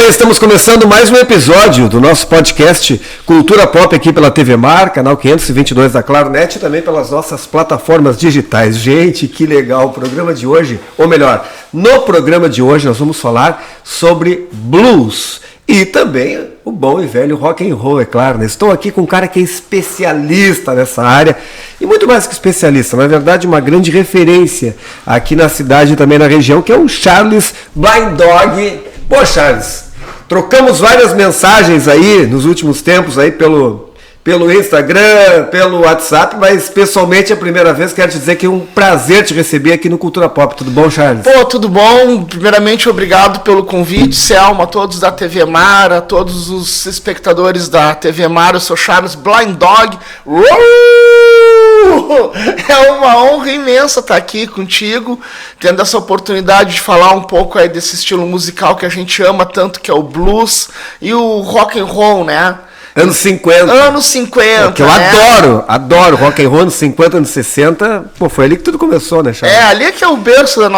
bem, estamos começando mais um episódio do nosso podcast Cultura Pop aqui pela TV Mar, canal 522 da Claronet e também pelas nossas plataformas digitais. Gente, que legal o programa de hoje, ou melhor, no programa de hoje nós vamos falar sobre blues e também o bom e velho rock and roll, é claro, né? Estou aqui com um cara que é especialista nessa área e muito mais que especialista, na verdade uma grande referência aqui na cidade e também na região, que é o Charles Blind Dog. Pô, Charles, trocamos várias mensagens aí nos últimos tempos aí pelo Instagram, pelo WhatsApp, mas pessoalmente é a primeira vez, quero te dizer que é um prazer te receber aqui no Cultura Pop. Tudo bom, Charles? Pô, tudo bom. Primeiramente, obrigado pelo convite, Selma, a todos da TV Mar, a todos os espectadores da TV Mar. Eu sou Charles Blind Dog. É uma honra imensa estar aqui contigo, tendo essa oportunidade de falar um pouco aí desse estilo musical que a gente ama tanto, que é o blues e o rock and roll, né? Anos 50. Anos 50. Que eu adoro rock and roll, anos 50, anos 60. Pô, foi ali que tudo começou, né, Charles? Ali é que é o berço da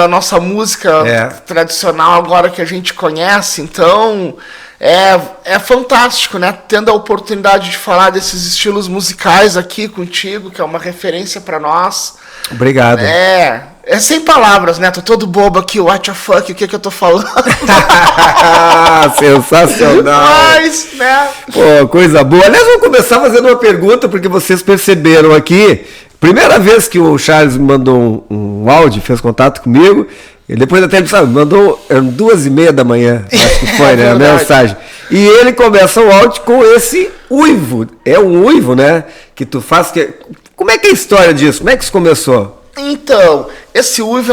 nossa música tradicional agora que a gente conhece. Então, é fantástico, né? Tendo a oportunidade de falar desses estilos musicais aqui contigo, que é uma referência pra nós. Obrigado. É sem palavras, né? Tô todo bobo aqui, what the fuck, o que eu tô falando? Sensacional. Mas, né? Pô, coisa boa. Aliás, vamos começar fazendo uma pergunta, porque vocês perceberam aqui, primeira vez que o Charles me mandou um áudio, fez contato comigo, e depois até ele mandou, eram 2h30 da manhã, acho que foi, né, a mensagem. E ele começa o áudio com esse uivo, é um uivo, né, que tu faz, como é que é a história disso? Como é que isso começou? Então, esse uivo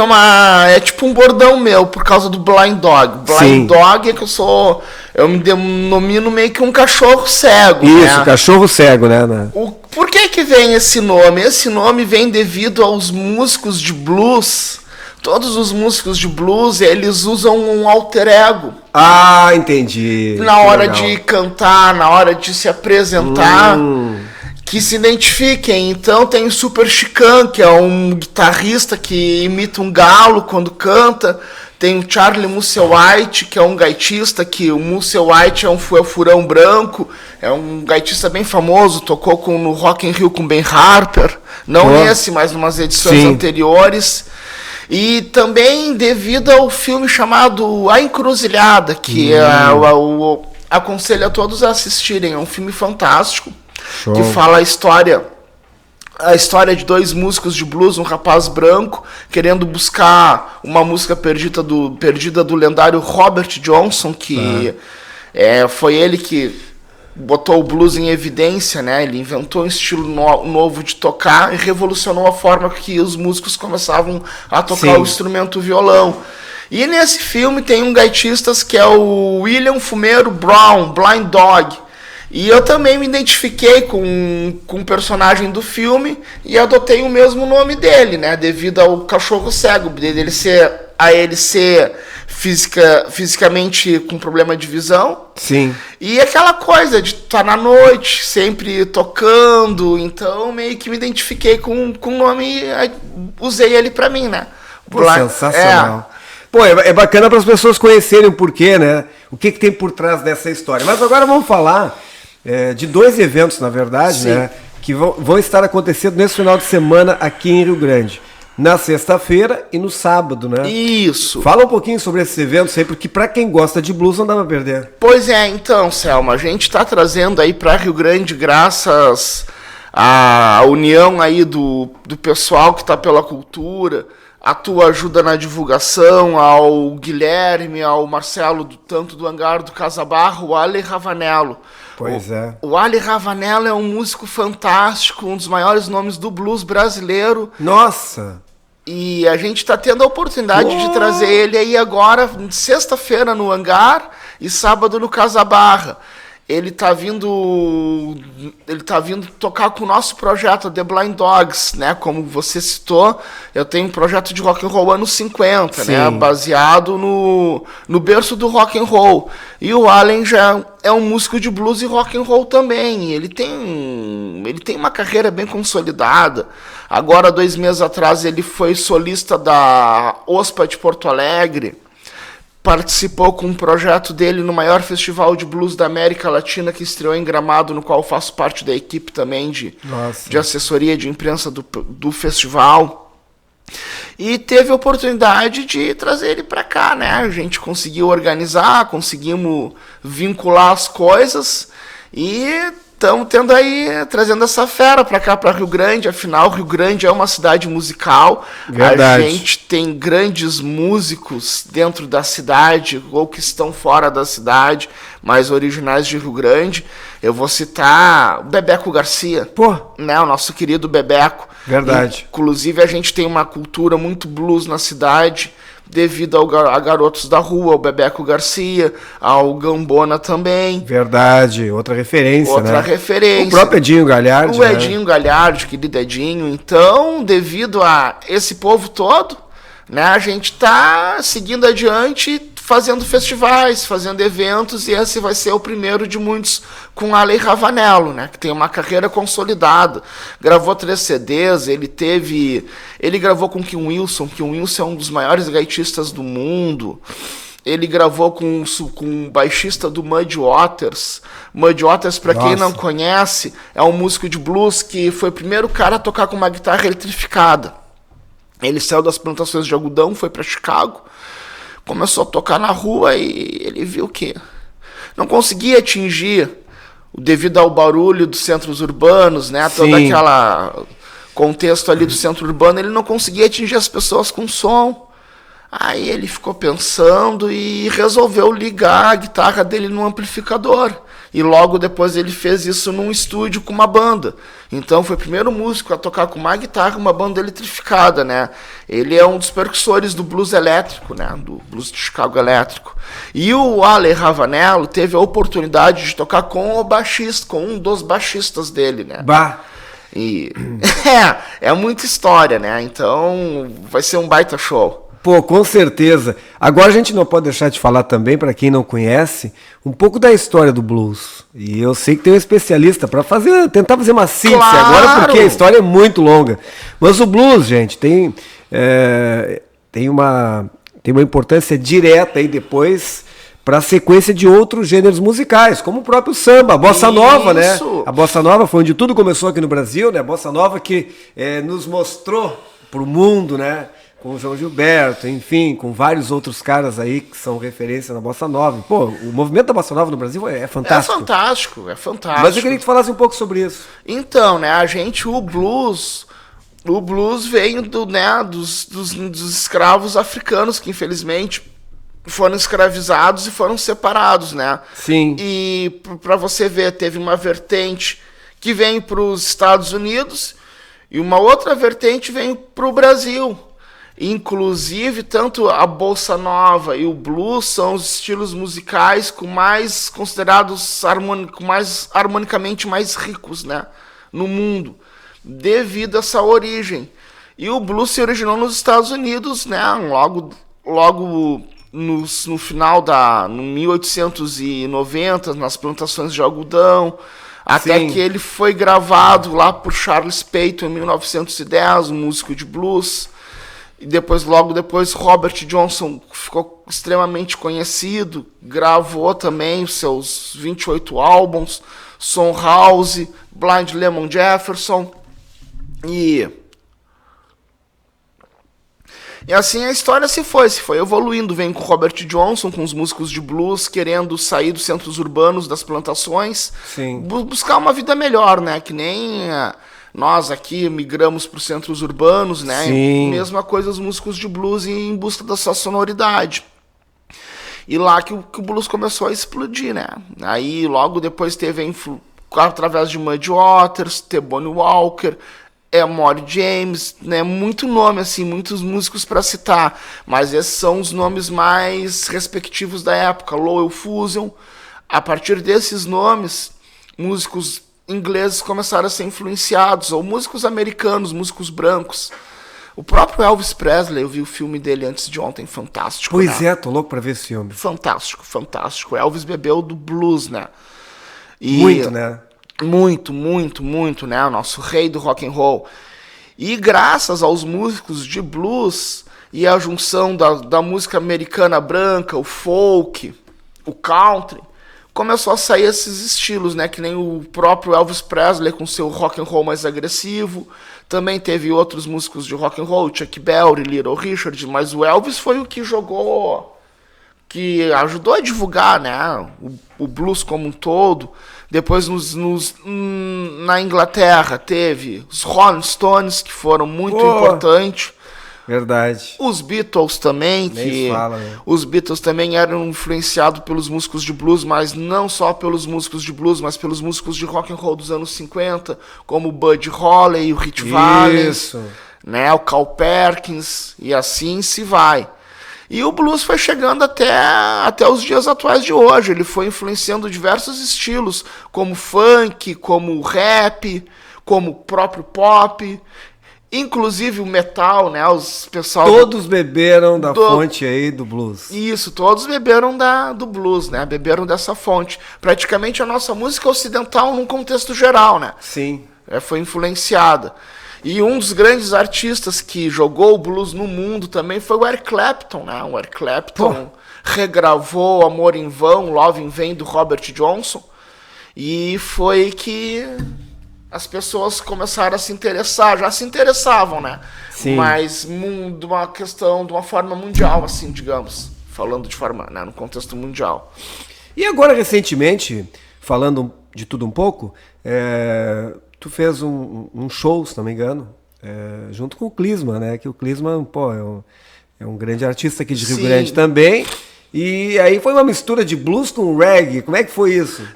é tipo um bordão meu, por causa do Blind Dog. Blind Dog é que eu me denomino meio que um cachorro cego. Isso, né? Cachorro cego, né? Por que vem esse nome? Esse nome vem devido aos músicos de blues. Todos os músicos de blues, eles usam um alter ego. Ah, entendi. Na hora de cantar, na hora de se apresentar. Que se identifiquem. Então tem o Super Chican, que é um guitarrista que imita um galo quando canta. Tem o Charlie Musselwhite, que é um gaitista, que o Musselwhite é o furão branco, é um gaitista bem famoso, tocou no Rock in Rio com Ben Harper, não nesse, mas em umas edições anteriores. E também devido ao filme chamado A Encruzilhada, que aconselho a todos a assistirem, é um filme fantástico. Show. Que fala a história de dois músicos de blues, um rapaz branco querendo buscar uma música perdida do lendário Robert Johnson, que foi ele que botou o blues em evidência, né? Ele inventou um estilo novo de tocar e revolucionou a forma que os músicos começavam a tocar o instrumento violão. E nesse filme tem um gaitista que é o William Fumeiro Brown, Blind Dog. E eu também me identifiquei com o personagem do filme e adotei o mesmo nome dele, né? Devido ao cachorro cego, ele ser fisicamente com problema de visão. Sim. E aquela coisa de estar na noite, sempre tocando. Então, meio que me identifiquei com o nome e usei ele pra mim, né? Sensacional. Pô, é bacana para as pessoas conhecerem o porquê, né? O que tem por trás dessa história. Mas agora vamos falar de dois eventos, na verdade, né? Que vão estar acontecendo nesse final de semana aqui em Rio Grande. Na sexta-feira e no sábado, né? Isso. Fala um pouquinho sobre esses eventos aí, porque para quem gosta de blues não dá pra perder. Pois é, então, Selma, a gente tá trazendo aí para Rio Grande, graças à união aí do pessoal que tá pela cultura, a tua ajuda na divulgação, ao Guilherme, ao Marcelo, tanto do Hangar do Casabarro, o Ali Ravanello. Pois é. O Ali Ravanello é um músico fantástico, um dos maiores nomes do blues brasileiro. Nossa! E a gente está tendo a oportunidade de trazer ele aí agora, sexta-feira no Hangar e sábado no Casabarra. Ele tá vindo tocar com o nosso projeto The Blind Dogs, né? Como você citou, eu tenho um projeto de rock and roll anos 50, né? Baseado no berço do rock and roll. E o Allen já é um músico de blues e rock and roll também. Ele tem uma carreira bem consolidada. Agora, 2 meses atrás, ele foi solista da OSPA de Porto Alegre. participou com um projeto dele no maior festival de blues da América Latina, que estreou em Gramado, no qual eu faço parte da equipe também de assessoria de imprensa do festival. E teve a oportunidade de trazer ele para cá, né? A gente conseguiu organizar, conseguimos vincular as coisas e estamos trazendo essa fera para cá, para Rio Grande. Afinal, Rio Grande é uma cidade musical. Verdade. A gente tem grandes músicos dentro da cidade ou que estão fora da cidade, mas originais de Rio Grande. Eu vou citar o Bebeco Garcia, né? O nosso querido Bebeco. Verdade. Inclusive, a gente tem uma cultura muito blues na cidade, devido a Garotos da Rua, ao Bebeco Garcia, ao Gambona também. Verdade, outra referência, Outra referência. O próprio Edinho Galhardi. O Edinho Galhardi, querido Edinho. Então, devido a esse povo todo, né, a gente está seguindo adiante, fazendo festivais, fazendo eventos, e esse vai ser o primeiro de muitos com Alei Ravanello, né, que tem uma carreira consolidada. Gravou 3 CDs, ele gravou com Kim Wilson. Kim Wilson é um dos maiores gaitistas do mundo. Ele gravou com um baixista do Muddy Waters. Muddy Waters, para quem não conhece, é um músico de blues que foi o primeiro cara a tocar com uma guitarra eletrificada. Ele saiu das plantações de algodão, foi para Chicago, começou a tocar na rua e ele viu que não conseguia atingir, devido ao barulho dos centros urbanos, né? Todo aquele contexto ali do centro urbano, ele não conseguia atingir as pessoas com som. Aí ele ficou pensando e resolveu ligar a guitarra dele num amplificador. E logo depois ele fez isso num estúdio com uma banda. Então foi o primeiro músico a tocar com uma guitarra, uma banda eletrificada, né? Ele é um dos percussores do blues elétrico, né? Do blues de Chicago elétrico. E o Alei Ravanello teve a oportunidade de tocar com o baixista, com um dos baixistas dele, né? E é muita história, né? Então vai ser um baita show. Pô, com certeza. Agora a gente não pode deixar de falar também, para quem não conhece, um pouco da história do blues. E eu sei que tem um especialista para tentar fazer uma síntese agora, porque a história é muito longa. Mas o blues, gente, tem uma importância direta aí depois para a sequência de outros gêneros musicais, como o próprio samba, a bossa nova, né? A bossa nova foi onde tudo começou aqui no Brasil, né? A bossa nova que nos mostrou para o mundo, né? Com o João Gilberto, enfim, com vários outros caras aí que são referência na bossa nova. Pô, o movimento da bossa nova no Brasil é fantástico. É fantástico. Mas eu queria que tu falasse um pouco sobre isso. Então, né, o blues veio dos escravos africanos que infelizmente foram escravizados e foram separados, né? Sim. E para você ver, teve uma vertente que vem para os Estados Unidos e uma outra vertente vem para o Brasil. Inclusive, tanto a bossa nova e o blues são os estilos musicais considerados harmonicamente mais ricos, né, no mundo, devido a essa origem. E o blues se originou nos Estados Unidos, né, logo no final no 1890, nas plantações de algodão, até que ele foi gravado lá por Charles Payton em 1910, um músico de blues. E logo depois, Robert Johnson ficou extremamente conhecido, gravou também os seus 28 álbuns, Son House, Blind Lemon Jefferson, e assim a história se foi evoluindo. Vem com Robert Johnson, com os músicos de blues, querendo sair dos centros urbanos, das plantações, buscar uma vida melhor, né, que nem nós aqui migramos para os centros urbanos, né? Sim. Mesma coisa os músicos de blues em busca da sua sonoridade. E lá que o blues começou a explodir, né? Aí logo depois teve através de Muddy Waters, T-Bone Walker, Maury James, né? Muito nome, assim, muitos músicos para citar. Mas esses são os nomes mais respectivos da época. Lowell Fusion. A partir desses nomes, músicos ingleses começaram a ser influenciados, ou músicos americanos, músicos brancos. O próprio Elvis Presley, eu vi o filme dele antes de ontem, fantástico. Pois né? Tô louco pra ver esse filme. Fantástico. Elvis bebeu do blues, né? Muito, né? Muito, né? O nosso rei do rock and roll. E graças aos músicos de blues e a junção da música americana branca, o folk, o country, começou a sair esses estilos, né? Que nem o próprio Elvis Presley com seu rock and roll mais agressivo. Também teve outros músicos de rock and roll, Chuck Berry, Little Richard, mas o Elvis foi o que que ajudou a divulgar, né? O blues como um todo. Depois na Inglaterra teve os Rolling Stones, que foram muito importantes. Verdade. Os Beatles também, os Beatles também eram influenciados pelos músicos de blues, mas não só pelos músicos de blues, mas pelos músicos de rock and roll dos anos 50, como o Buddy Holly, o Ritchie Valens, né, o Carl Perkins, e assim se vai. E o blues foi chegando até os dias atuais de hoje. Ele foi influenciando diversos estilos, como funk, como rap, como o próprio pop. Inclusive o metal, né? Todos beberam da fonte aí do blues. Isso, todos beberam do blues, né? Beberam dessa fonte. Praticamente a nossa música ocidental num contexto geral, né? Sim. Foi influenciada. E um dos grandes artistas que jogou o blues no mundo também foi o Eric Clapton, né? O Eric Clapton regravou Amor em Vão, Love in Vain, do Robert Johnson. E foi que as pessoas começaram a se interessar, já se interessavam, né? Sim. Mas de uma forma mundial, assim, digamos. Falando de forma, né, no contexto mundial. E agora, recentemente, falando de tudo um pouco, tu fez um show, se não me engano, junto com o Clisma, né? Que o Clisma, é um grande artista aqui de Rio Grande também. E aí foi uma mistura de blues com reggae. Como é que foi isso?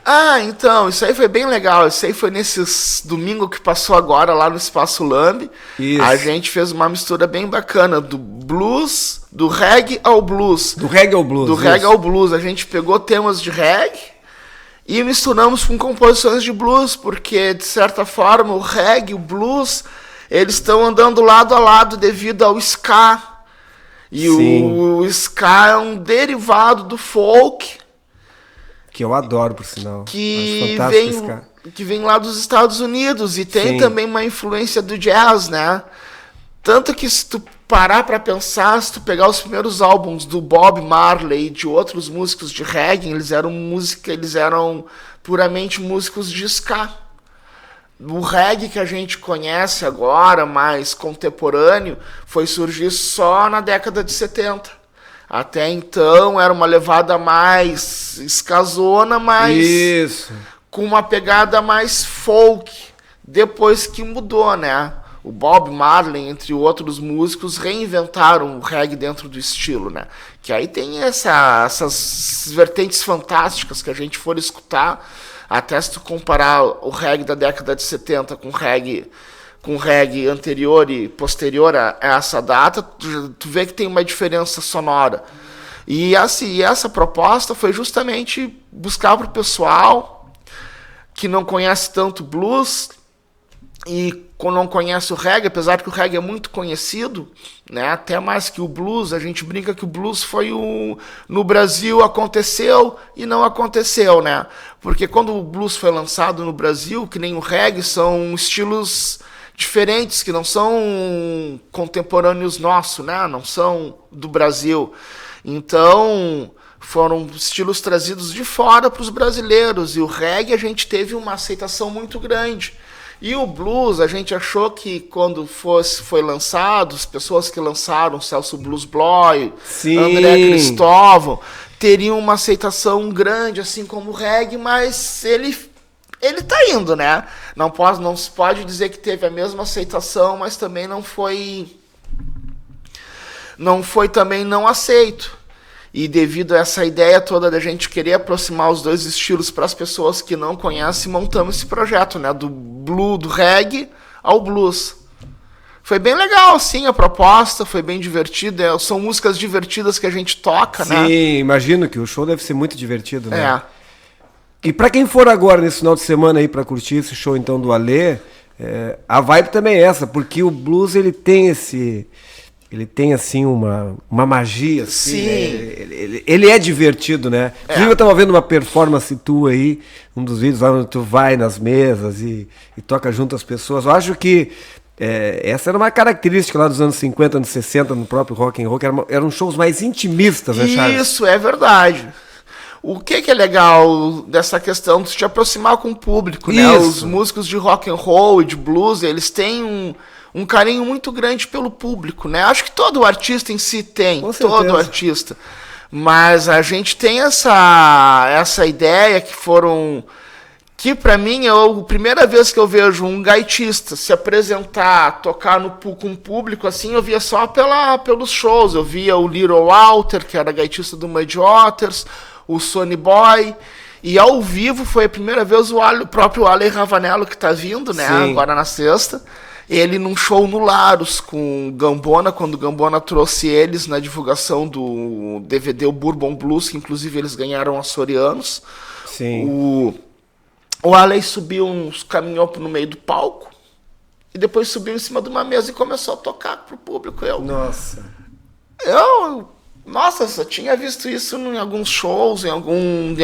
Então, isso aí foi bem legal. Isso aí foi nesses domingo que passou agora lá no Espaço Lambe. Isso. A gente fez uma mistura bem bacana do blues, do reggae ao blues. Do reggae ao blues. Do reggae ao blues. A gente pegou temas de reggae e misturamos com composições de blues, porque, de certa forma, o reggae e o blues, eles estão andando lado a lado devido ao ska. E o ska é um derivado do folk. Que eu adoro, por sinal. Que vem lá dos Estados Unidos. E tem também uma influência do jazz, né? Tanto que se tu parar pra pensar, se tu pegar os primeiros álbuns do Bob Marley e de outros músicos de reggae, eles eram puramente músicos de ska. O reggae que a gente conhece agora, mais contemporâneo, foi surgir só na década de 70. Até então era uma levada mais escasona, mas com uma pegada mais folk. Depois que mudou, né? O Bob Marley, entre outros músicos, reinventaram o reggae dentro do estilo, né? Que aí tem essas vertentes fantásticas que a gente for escutar. Até se tu comparar o reggae da década de 70 com reggae anterior e posterior a essa data, tu vê que tem uma diferença sonora. E essa proposta foi justamente buscar para o pessoal que não conhece tanto blues e não conhece o reggae, apesar de que o reggae é muito conhecido, né? Até mais que o blues. A gente brinca que o blues no Brasil aconteceu e não aconteceu, né? Porque quando o blues foi lançado no Brasil, que nem o reggae, são estilos diferentes, que não são contemporâneos nossos, né? Não são do Brasil. Então, foram estilos trazidos de fora para os brasileiros. E o reggae a gente teve uma aceitação muito grande. E o blues, a gente achou que quando foi lançado, as pessoas que lançaram, Celso Blues Boy, André Cristóvão, teriam uma aceitação grande, assim como o reggae, mas ele tá indo, né? Não se pode dizer que teve a mesma aceitação, mas também não foi também não aceito. E devido a essa ideia toda da gente querer aproximar os dois estilos para as pessoas que não conhecem, montamos esse projeto, né? Do reggae ao blues. Foi bem legal, assim, a proposta, foi bem divertida. São músicas divertidas que a gente toca, né? Sim, imagino que o show deve ser muito divertido, né? E para quem for agora nesse final de semana aí para curtir esse show então do Alê, a vibe também é essa, porque o blues ele tem assim uma magia, assim, sim. Né? Ele é divertido, né? Inclusive eu tava vendo uma performance tua aí, um dos vídeos lá onde tu vai nas mesas e toca junto às pessoas. Eu acho que essa era uma característica lá dos anos 50, anos 60, no próprio rock and roll, que eram shows mais intimistas, né, Charles? Isso, é verdade. O que é legal dessa questão de se aproximar com o público, né? Os músicos de rock and roll e de blues, eles têm um carinho muito grande pelo público, né? Acho que todo artista em si tem, todo artista. Mas a gente tem essa ideia que pra mim é a primeira vez que eu vejo um gaitista se apresentar, tocar com o público, assim, eu via só pelos shows. Eu via o Little Walter, que era gaitista do Muddy Waters, o Sonny Boy, e ao vivo foi a primeira vez o próprio Ale Ravanello, que tá vindo, né, agora na sexta, ele num show no Laros com o Gambona, quando o Gambona trouxe eles na divulgação do DVD o Bourbon Blues, que inclusive eles ganharam açorianos. Sim. O Ale subiu, caminhou no meio do palco, e depois subiu em cima de uma mesa e começou a tocar pro público. Nossa, eu só tinha visto isso em alguns shows, em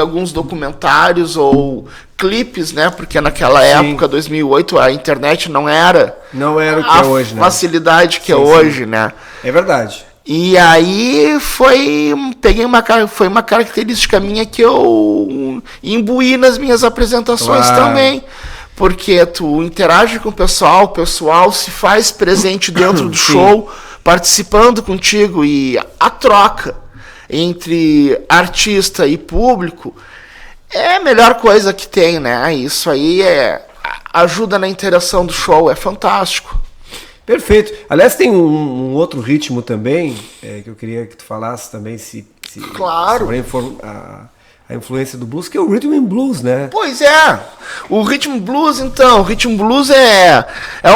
alguns documentários ou clipes, né? Porque naquela época, 2008, a internet não era o que é hoje, né? Facilidade que é hoje, né? É verdade. E aí foi uma característica minha que eu imbuí nas minhas apresentações também. Porque tu interage com o pessoal se faz presente dentro do show, participando contigo, e a troca entre artista e público é a melhor coisa que tem, né? Isso aí ajuda na interação do show, é fantástico. Perfeito. Aliás, tem um outro ritmo também, que eu queria que tu falasse também, claro. Sobre a influência do blues, que é o Rhythm and Blues, né? Pois é. O Rhythm Blues, então, o Rhythm Blues é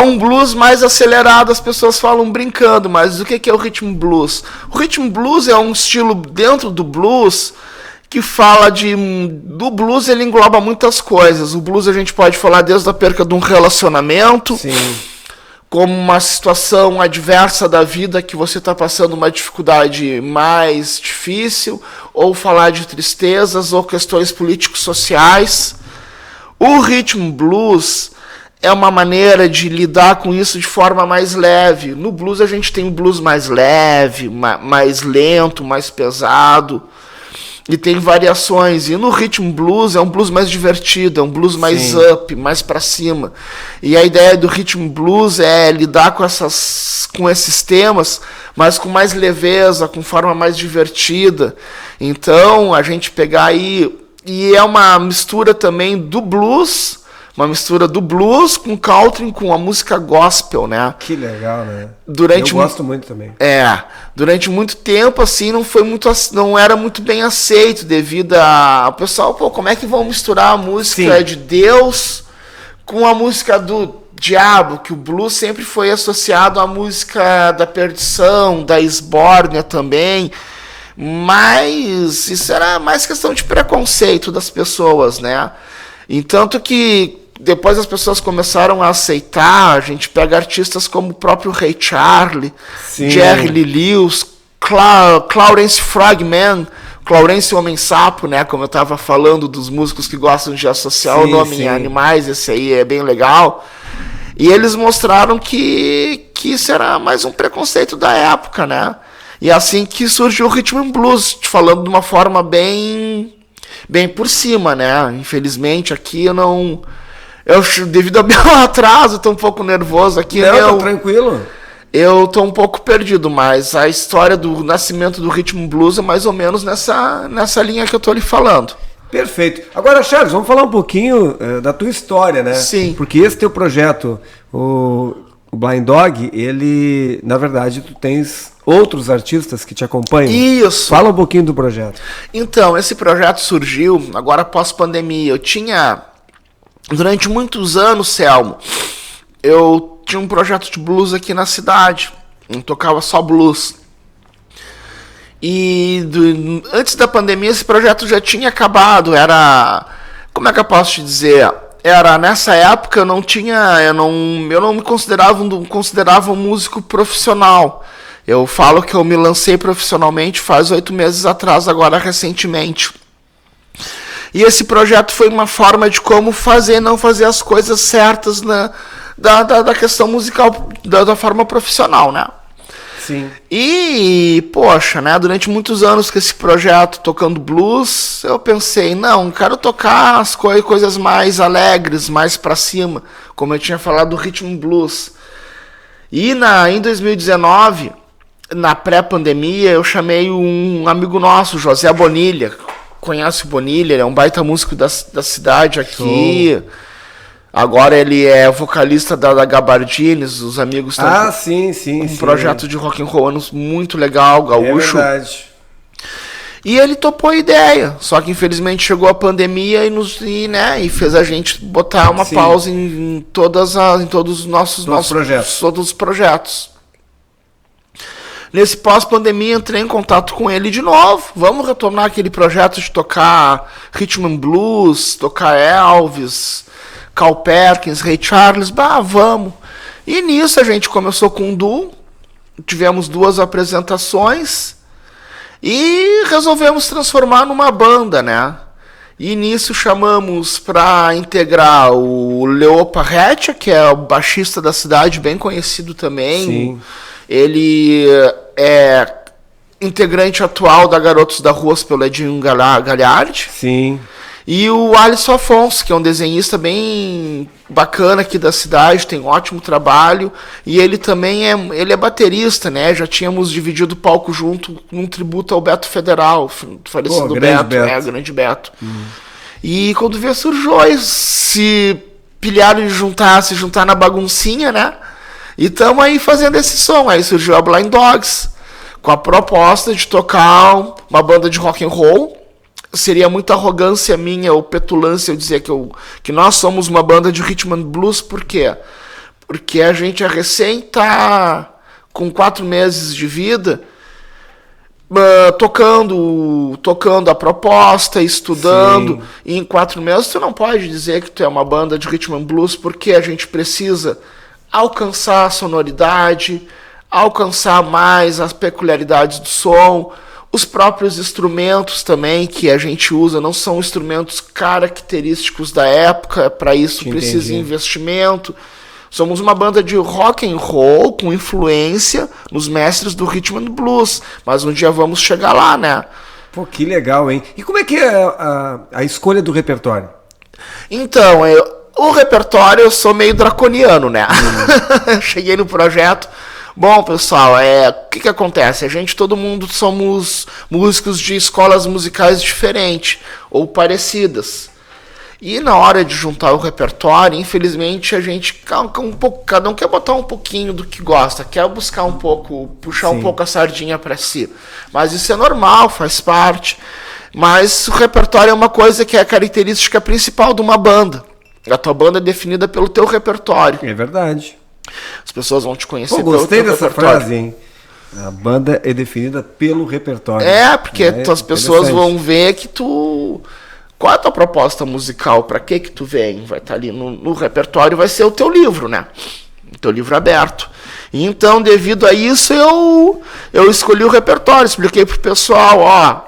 um blues mais acelerado, as pessoas falam brincando, mas o que é o Rhythm Blues? O Rhythm Blues é um estilo dentro do blues que fala do blues, ele engloba muitas coisas. O blues a gente pode falar desde a perca de um relacionamento, como uma situação adversa da vida que você está passando uma dificuldade mais difícil, ou falar de tristezas ou questões políticos-sociais. O Rhythm Blues é uma maneira de lidar com isso de forma mais leve. No blues a gente tem um blues mais leve, mais lento, mais pesado. E tem variações. E no Rhythm Blues é um blues mais divertido, é um blues mais up, mais pra cima. E a ideia do Rhythm Blues é lidar com esses temas, mas com mais leveza, com forma mais divertida. Então, a gente pegar aí... E é uma mistura também do blues... Uma mistura do blues com country, com a música gospel, né? Que legal, né? Eu gosto muito também. Durante muito tempo, assim, não era muito bem aceito, devido o pessoal, como é que vão misturar a música de Deus com a música do diabo? Que o blues sempre foi associado à música da perdição, da esbórnia também, mas isso era mais questão de preconceito das pessoas, né? Entanto que depois as pessoas começaram a aceitar, a gente pega artistas como o próprio Ray Charles, Jerry Lee Lewis, Clarence Frogman, Clarence Homem-Sapo, né? Como eu estava falando dos músicos que gostam de associar o nome em animais, esse aí é bem legal. E eles mostraram que isso era mais um preconceito da época, né? E é assim que surgiu o Rhythm and Blues, falando de uma forma bem por cima, né? Infelizmente aqui devido ao meu atraso, tô um pouco nervoso aqui. Não, tá tranquilo. Eu tô um pouco perdido, mas a história do nascimento do Rhythm Blues é mais ou menos nessa linha que eu tô lhe falando. Perfeito. Agora, Charles, vamos falar um pouquinho da tua história, né? Sim. Porque esse teu projeto, o Blind Dog, ele, na verdade, tu tens outros artistas que te acompanham. Isso. Fala um pouquinho do projeto. Então, esse projeto surgiu agora pós-pandemia. Eu tinha, durante muitos anos, Selmo, eu tinha um projeto de blues aqui na cidade. Eu tocava só blues. E antes da pandemia esse projeto já tinha acabado. Como é que eu posso te dizer? Nessa época eu não me considerava um músico profissional. Eu falo que eu me lancei profissionalmente faz 8 meses atrás, agora recentemente. E esse projeto foi uma forma de como não fazer as coisas certas da questão musical da forma profissional, né? Sim. E, poxa, né, durante muitos anos com esse projeto tocando blues, eu pensei, não, quero tocar as coisas mais alegres, mais pra cima, como eu tinha falado do rhythm blues. E em 2019, na pré-pandemia, eu chamei um amigo nosso, José Bonilha. Conhece o Bonilha, ele é um baita músico da cidade aqui. Show. Agora ele é vocalista da Gabardines, os amigos estão sim. Um projeto de rock and roll muito legal, gaúcho. É verdade. E ele topou a ideia, só que infelizmente chegou a pandemia e fez a gente botar uma pausa em todos os nossos projetos. Nesse pós-pandemia entrei em contato com ele de novo. Vamos retornar aquele projeto de tocar rhythm and blues, tocar Elvis, Carl Perkins, Ray Charles, vamos. E nisso a gente começou com um duo, tivemos 2 apresentações e resolvemos transformar numa banda, né? E nisso chamamos para integrar o Leo Parretia, que é o baixista da cidade, bem conhecido também. Sim. Ele é integrante atual da Garotos da Rua pelo Edinho Galhardi. Sim. E o Alisson Afonso, que é um desenhista bem bacana aqui da cidade, tem um ótimo trabalho. E ele também é baterista, né? Já tínhamos dividido o palco junto num tributo ao Beto Federal, falecido grande Beto. E quando veio surgiu, se pilharam de se juntar na baguncinha, né? E estamos aí fazendo esse som. Aí surgiu a Blind Dogs, com a proposta de tocar uma banda de rock and roll. Seria muita arrogância minha ou petulância eu dizer que nós somos uma banda de rhythm and blues. Por quê? Porque a gente recém tá com 4 meses de vida, tocando a proposta, estudando. Sim. E em 4 meses tu não pode dizer que tu é uma banda de rhythm and blues, porque a gente precisa alcançar a sonoridade, alcançar mais as peculiaridades do som. Os próprios instrumentos também que a gente usa não são instrumentos característicos da época, para isso precisa de investimento. Somos uma banda de rock and roll com influência nos mestres do rhythm and blues, mas um dia vamos chegar lá, né? Pô, que legal, hein? E como é que é a escolha do repertório? Então, o repertório eu sou meio draconiano, né? Cheguei no projeto. Bom, pessoal, o que acontece? Todo mundo somos músicos de escolas musicais diferentes ou parecidas. E na hora de juntar o repertório, infelizmente, a gente cada um quer botar um pouquinho do que gosta, quer buscar um pouco, puxar um pouco a sardinha para si. Mas isso é normal, faz parte. Mas o repertório é uma coisa que é a característica principal de uma banda. A tua banda é definida pelo teu repertório. É verdade. As pessoas vão te conhecer pelo gostei dessa repertório. Frase, hein? A banda é definida pelo repertório. Porque as pessoas vão ver que tu... Qual é a tua proposta musical? Para que tu vem? Vai estar ali no repertório, vai ser o teu livro, né? O teu livro aberto. E então, devido a isso, eu escolhi o repertório. Expliquei pro pessoal,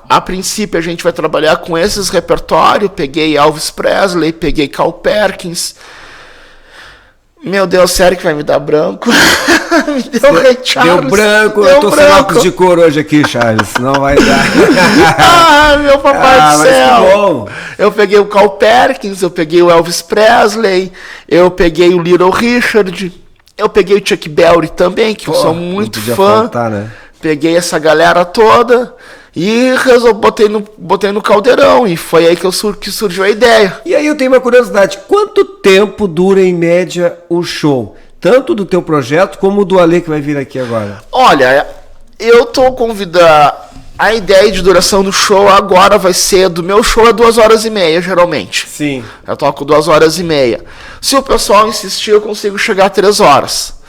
a princípio a gente vai trabalhar com esses repertórios. Peguei Elvis Presley, peguei Carl Perkins... Meu Deus, sério que vai me dar branco? Me deu Ray Charles. Deu branco, eu tô sem óculos de cor hoje aqui, Charles. Não vai dar. Meu papai do céu. Que bom. Eu peguei o Carl Perkins, eu peguei o Elvis Presley, eu peguei o Little Richard, eu peguei o Chuck Berry também, que eu sou muito fã. Faltar, né? Peguei essa galera toda e botei no caldeirão. E foi aí que surgiu a ideia. E aí eu tenho uma curiosidade. Quanto tempo dura, em média, o show? Tanto do teu projeto como do Ale que vai vir aqui agora. Olha, eu tô convidando... A ideia de duração do show agora vai ser... Do meu show é 2h30, geralmente. Sim. Eu toco 2h30. Se o pessoal insistir, eu consigo chegar a 3 horas.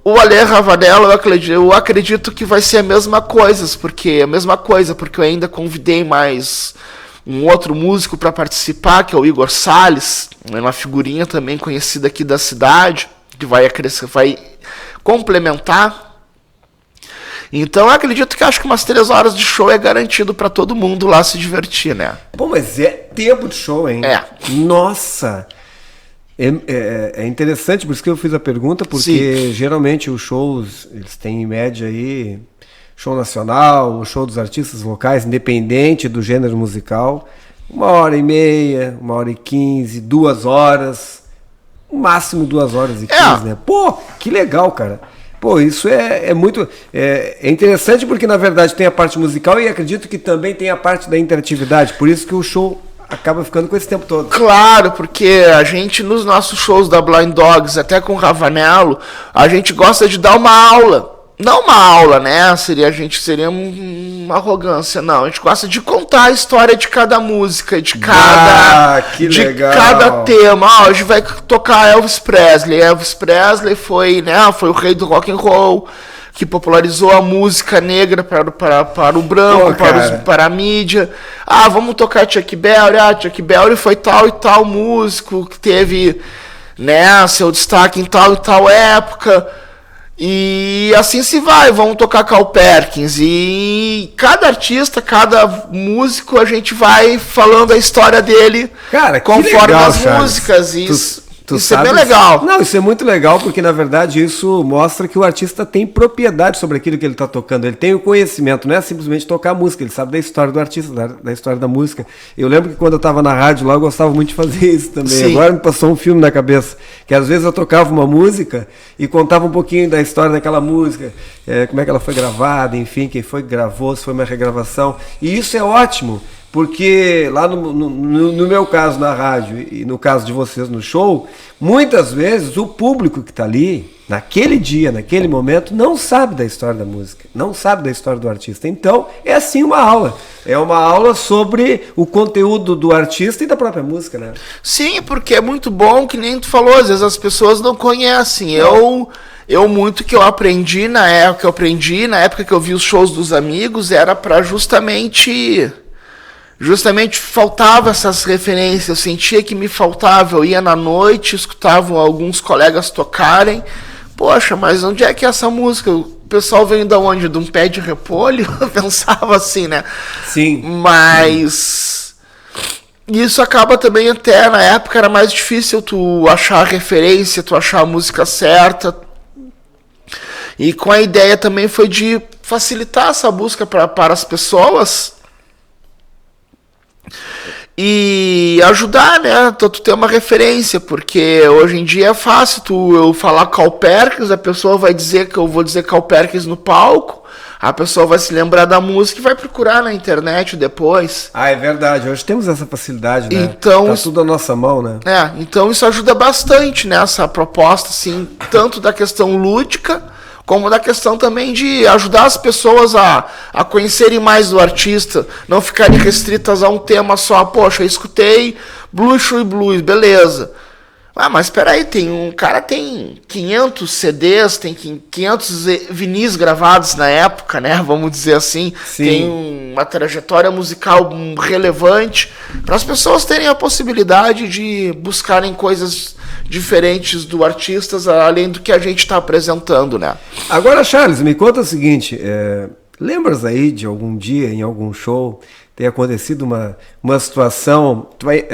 O Ale Ravanello, eu acredito que vai ser a mesma coisa, porque eu ainda convidei mais um outro músico para participar, que é o Igor Salles, uma figurinha também conhecida aqui da cidade, que vai complementar. Então eu acredito que acho que umas 3 horas de show é garantido para todo mundo lá se divertir, né? Pô, mas é tempo de show, hein? É. Nossa! É interessante, por isso que eu fiz a pergunta, porque geralmente os shows, eles têm em média aí, show nacional, o show dos artistas locais, independente do gênero musical, 1h30, 1h15, 2 horas, no máximo 2h15, né? Pô, que legal, cara. Pô, isso é muito... É interessante porque, na verdade, tem a parte musical e acredito que também tem a parte da interatividade, por isso que o show acaba ficando com esse tempo todo. Claro, porque a gente, nos nossos shows da Blind Dogs, até com o Ravanello, a gente gosta de dar uma aula. Não uma aula, né? Seria uma arrogância, não. A gente gosta de contar a história de cada música, de cada tema. Hoje vai tocar Elvis Presley. Elvis Presley foi o rei do rock and roll, que popularizou a música negra para o branco, para a mídia. Vamos tocar Chuck Berry. Chuck Berry foi tal e tal músico que teve, né, seu destaque em tal e tal época. E assim se vai, vamos tocar Carl Perkins. E cada artista, cada músico, a gente vai falando a história dele, cara, conforme legal, as músicas. Isso é bem legal. Não, isso é muito legal, porque na verdade isso mostra que o artista tem propriedade sobre aquilo que ele está tocando. Ele tem o conhecimento, não é simplesmente tocar a música, ele sabe da história do artista, da história da música. Eu lembro que quando eu estava na rádio lá, eu gostava muito de fazer isso também. Sim. Agora me passou um filme na cabeça, que às vezes eu tocava uma música e contava um pouquinho da história daquela música, como é que ela foi gravada, enfim, quem foi que gravou, se foi uma regravação. E isso é ótimo. Porque lá no meu caso na rádio e no caso de vocês no show, muitas vezes o público que está ali, naquele dia, naquele momento, não sabe da história da música, não sabe da história do artista. Então, é assim uma aula. É uma aula sobre o conteúdo do artista e da própria música, né? Sim, porque é muito bom, que nem tu falou, às vezes as pessoas não conhecem. Muito que eu aprendi na época que eu vi os shows dos amigos, era para justamente faltava essas referências, eu sentia que me faltava, eu ia na noite, escutava alguns colegas tocarem, poxa, mas onde é que é essa música? O pessoal vem de onde? De um pé de repolho? Eu pensava assim, né? Sim. Mas isso acaba também, até na época era mais difícil tu achar a referência, tu achar a música certa, e com a ideia também foi de facilitar essa busca para as pessoas, e ajudar, né, tu ter uma referência, porque hoje em dia é fácil eu falar Carl Perkins, a pessoa vai dizer que eu vou dizer Carl Perkins no palco, a pessoa vai se lembrar da música e vai procurar na internet depois. É verdade, hoje temos essa facilidade, né? Então, tá tudo à nossa mão, né? Então isso ajuda bastante nessa proposta, assim, tanto da questão lúdica, como da questão também de ajudar as pessoas a conhecerem mais do artista, não ficarem restritas a um tema só. Poxa, eu escutei Blues, Shoe Blues, beleza. Mas espera aí, um cara tem 500 CDs, tem 500 vinis gravados na época, né? Vamos dizer assim. Sim. Tem uma trajetória musical relevante, para as pessoas terem a possibilidade de buscarem coisas diferentes do artista, além do que a gente está apresentando, né? Agora, Charles, me conta o seguinte, lembras aí de algum dia, em algum show, ter acontecido uma situação, tu vai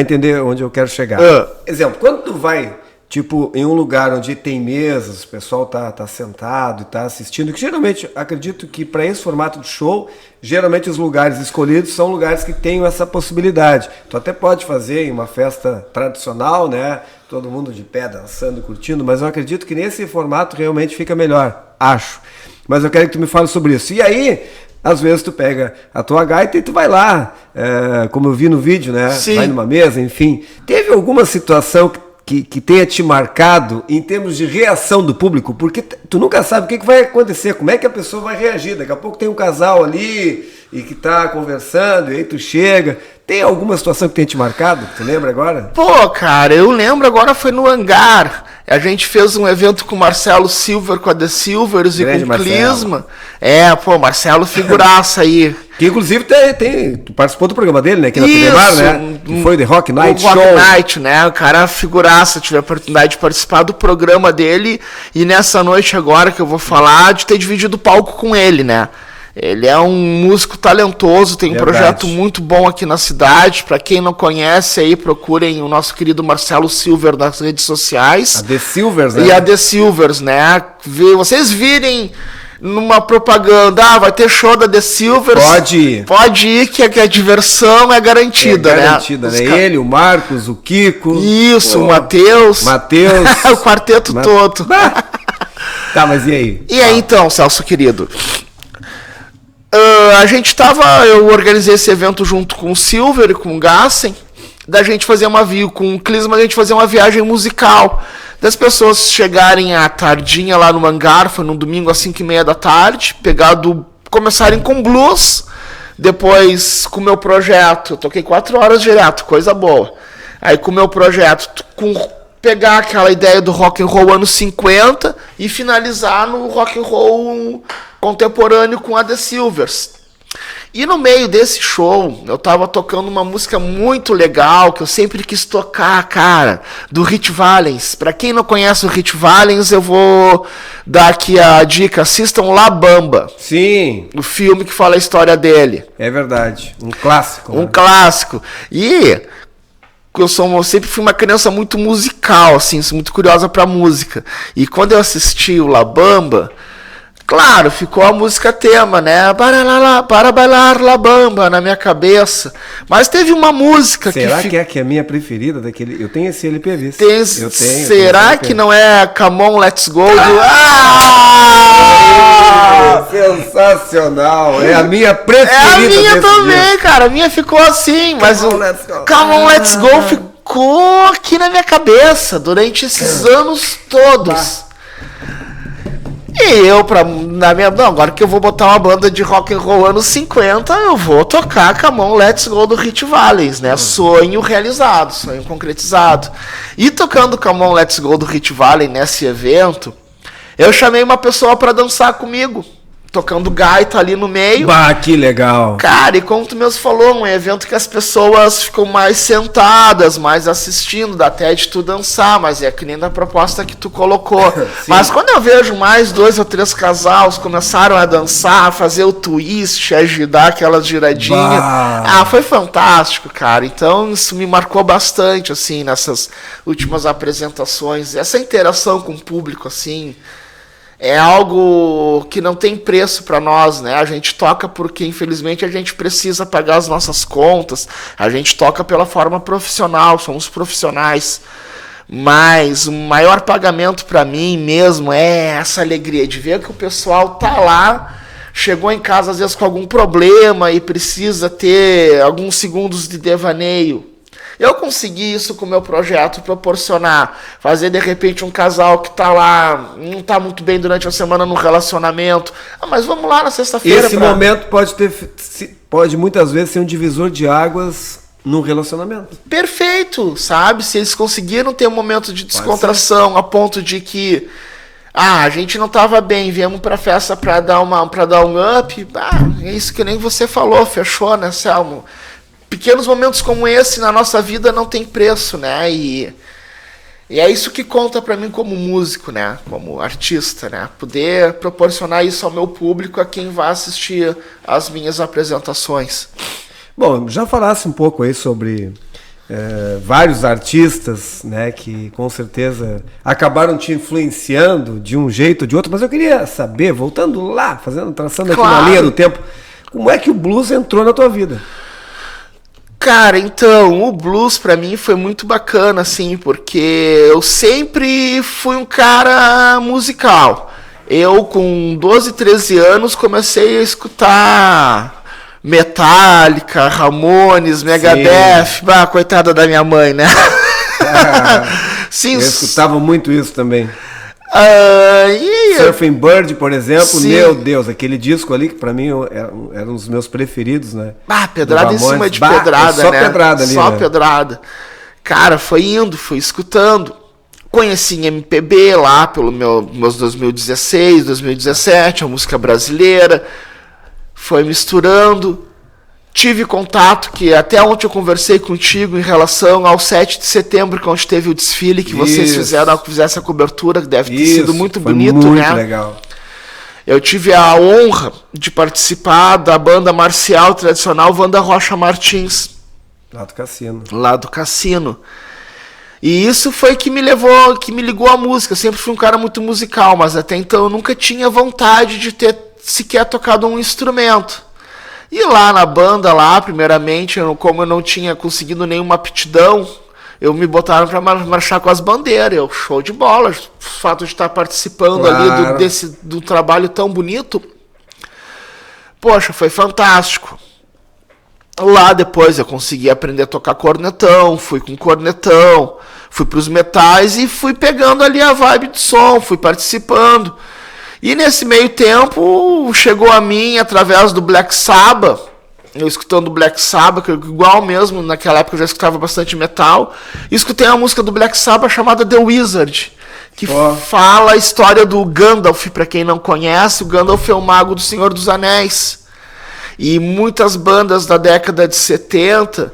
entender onde eu quero chegar. Exemplo, quando tu vai, tipo, em um lugar onde tem mesas, o pessoal tá sentado e tá assistindo, que geralmente, acredito que para esse formato de show, geralmente os lugares escolhidos são lugares que tenham essa possibilidade. Tu até pode fazer em uma festa tradicional, né? Todo mundo de pé, dançando, curtindo, mas eu acredito que nesse formato realmente fica melhor, acho. Mas eu quero que tu me fale sobre isso. E aí, às vezes tu pega a tua gaita e tu vai lá, como eu vi no vídeo, né? Sim. Vai numa mesa, enfim. Teve alguma situação que tenha te marcado em termos de reação do público? Porque tu nunca sabe o que vai acontecer, como é que a pessoa vai reagir. Daqui a pouco tem um casal ali e que tá conversando, e aí tu chega. Tem alguma situação que tenha te marcado? Tu lembra agora? Pô, cara, eu lembro agora, foi no Hangar. A gente fez um evento com o Marcelo Silver, com a The Silvers e com o Clisma. Marcelo figuraça aí. Que inclusive tu participou do programa dele, né? Aqui na TVMar, né? Que foi The Rock Night Show. Rock Night, né? O cara figuraça, tive a oportunidade de participar do programa dele, e nessa noite agora que eu vou falar, de ter dividido o palco com ele, né? Ele é um músico talentoso, tem um Verdade. projeto muito bom aqui na cidade. Para quem não conhece, aí procurem o nosso querido Marcelo Silver nas redes sociais. A The Silvers, né? E a The Silvers, né? Vocês virem numa propaganda, vai ter show da The Silvers. Pode ir, que a diversão é garantida, né? Ele, o Marcos, o Kiko. Isso, o Matheus. O quarteto todo. Tá, mas e aí? E aí então, Celso querido? Eu organizei esse evento junto com o Silver e com o Gassen, da gente fazer com o Clisma, a gente fazer uma viagem musical, das pessoas chegarem à tardinha lá no Mangar, foi num domingo às 5h30 da tarde, começarem com blues, depois com o meu projeto, eu toquei 4 horas direto, coisa boa, aí com o meu projeto, pegar aquela ideia do rock and roll anos 50 e finalizar no rock and roll contemporâneo com a The Silvers. E no meio desse show, eu tava tocando uma música muito legal, que eu sempre quis tocar, cara, do Rit Valens. Pra quem não conhece o Rit Valens, eu vou dar aqui a dica, assistam La Bamba. Sim. O filme que fala a história dele. É verdade, um clássico. Um clássico. E eu sempre fui uma criança muito musical, assim, muito curiosa pra música. E quando eu assisti o La Bamba, claro, ficou a música tema, né? Para bailar La Bamba na minha cabeça. Mas teve uma música Será que é a minha preferida daquele? Eu tenho esse LP, viu? Eu tenho. Será que não é Come On, Let's Go? Sensacional! É a minha preferida. É a minha também, dia. Cara. A minha ficou assim, mas Come On, Let's Go ficou aqui na minha cabeça durante esses anos todos. E eu, agora que eu vou botar uma banda de rock and roll anos 50, eu vou tocar Come On, Let's Go do Rit Valens, né? Sonho realizado, sonho concretizado. E tocando Come On, Let's Go do Rit Valens nesse evento, eu chamei uma pessoa para dançar comigo, tocando gaita ali no meio. Bah, que legal! Cara, e como tu mesmo falou, um evento que as pessoas ficam mais sentadas, mais assistindo, dá até de tu dançar, mas é que nem da proposta que tu colocou. Mas quando eu vejo mais 2 ou 3 casais começaram a dançar, a fazer o twist, a dar aquelas giradinhas, foi fantástico, cara. Então isso me marcou bastante, assim, nessas últimas apresentações. Essa interação com o público, assim, é algo que não tem preço para nós, né? A gente toca porque, infelizmente, a gente precisa pagar as nossas contas. A gente toca pela forma profissional, somos profissionais. Mas o maior pagamento para mim mesmo é essa alegria de ver que o pessoal tá lá, chegou em casa às vezes com algum problema e precisa ter alguns segundos de devaneio. Eu consegui isso com o meu projeto, proporcionar, fazer de repente um casal que tá lá, não tá muito bem durante a semana no relacionamento, mas vamos lá na sexta-feira. Esse momento pode muitas vezes ser um divisor de águas no relacionamento. Perfeito, sabe? Se eles conseguiram ter um momento de descontração a ponto de que a gente não tava bem, viemos pra festa pra dar um up, é isso que nem você falou, fechou, né, Selmo? Pequenos momentos como esse na nossa vida não tem preço, né? E é isso que conta para mim como músico, né? Como artista, né? Poder proporcionar isso ao meu público, a quem vai assistir as minhas apresentações. Bom, já falasse um pouco aí sobre vários artistas, né? Que com certeza acabaram te influenciando de um jeito ou de outro, mas eu queria saber, voltando lá, traçando aqui uma linha do tempo, como é que o blues entrou na tua vida? Cara, então, o blues pra mim foi muito bacana, assim, porque eu sempre fui um cara musical. Eu, com 12, 13 anos, comecei a escutar Metallica, Ramones, Megadeth, coitada da minha mãe, né? Sim, eu escutava muito isso também. E Surfing Bird, por exemplo, sim. Meu Deus, aquele disco ali que pra mim era um dos meus preferidos, né? Pedrada em cima de pedrada, só né? Pedrada ali, só né? pedrada. Cara, fui escutando. Conheci em MPB lá pelo meus 2016, 2017, a música brasileira. Foi misturando. Tive contato, que até ontem eu conversei contigo em relação ao 7 de setembro, que onde teve o desfile que vocês fizeram essa cobertura, que deve ter sido muito bonito, muito né? Legal. eu tive a honra de participar da banda marcial tradicional Wanda Rocha Martins. Lá do Cassino. Lá do Cassino. E isso foi que me levou, que me ligou à música. Eu sempre fui um cara muito musical, mas até então eu nunca tinha vontade de ter sequer tocado um instrumento. E lá na banda, lá, primeiramente, como eu não tinha conseguido nenhuma aptidão, eu me botaram para marchar com as bandeiras. Eu, show de bola. O fato de estar participando ali do trabalho tão bonito, poxa, foi fantástico. Lá depois eu consegui aprender a tocar cornetão, fui com cornetão, fui pros metais e fui pegando ali a vibe de som, fui participando. E nesse meio tempo chegou a mim, através do Black Sabbath, eu escutando Black Sabbath, que igual mesmo, naquela época eu já escutava bastante metal, e escutei uma música do Black Sabbath chamada The Wizard, que fala a história do Gandalf, para quem não conhece. O Gandalf é o mago do Senhor dos Anéis. E muitas bandas da década de 70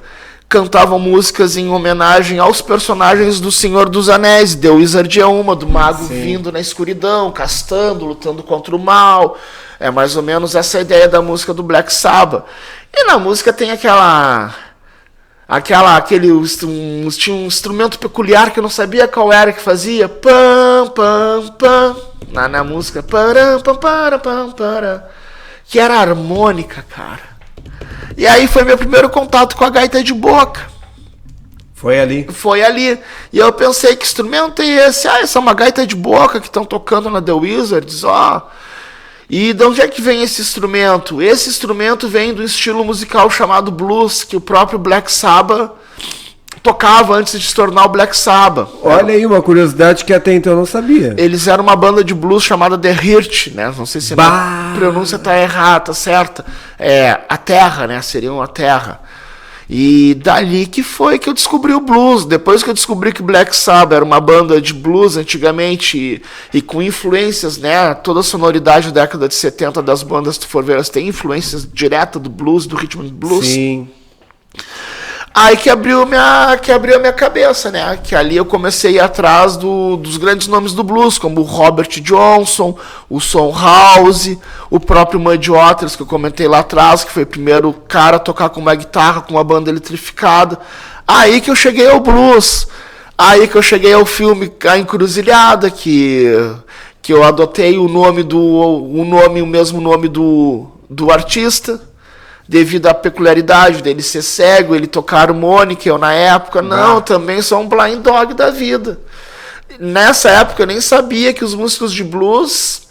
cantavam músicas em homenagem aos personagens do Senhor dos Anéis. The Wizard é uma, do mago vindo na escuridão, castando, lutando contra o mal. É mais ou menos essa a ideia da música do Black Sabbath. E na música tem tinha um instrumento peculiar que eu não sabia qual era que fazia. Pam, pam, pam. Na música. Param, pam, param, pam, param. Que era harmônica, cara. E aí foi meu primeiro contato com a gaita de boca. Foi ali? Foi ali. E eu pensei, que instrumento é esse? Ah, essa é uma gaita de boca que estão tocando na The Wizards, ó. E de onde é que vem esse instrumento? Esse instrumento vem do estilo musical chamado blues, que o próprio Black Sabbath tocava antes de se tornar o Black Sabbath. Olha aí uma curiosidade que até então eu não sabia. Eles eram uma banda de blues chamada The Hirt, né? Não sei se a pronúncia tá errada, tá certa. É, a terra, né? Seriam a terra. E dali que foi que eu descobri o blues. Depois que eu descobri que Black Sabbath era uma banda de blues antigamente e com influências, né? Toda a sonoridade da década de 70 das bandas, se tu for ver, elas têm influências diretas do blues, do ritmo do blues. Sim. Aí que abriu a minha cabeça, né? Que ali eu comecei a ir atrás dos grandes nomes do blues, como o Robert Johnson, o Son House, o próprio Muddy Waters, que eu comentei lá atrás, que foi o primeiro cara a tocar com uma guitarra, com uma banda eletrificada. Aí que eu cheguei ao blues. Aí que eu cheguei ao filme A Encruzilhada, que eu adotei o mesmo nome do artista, devido à peculiaridade dele ser cego, ele tocar harmônica. Eu na época, também sou um blind dog da vida. Nessa época eu nem sabia que os músicos de blues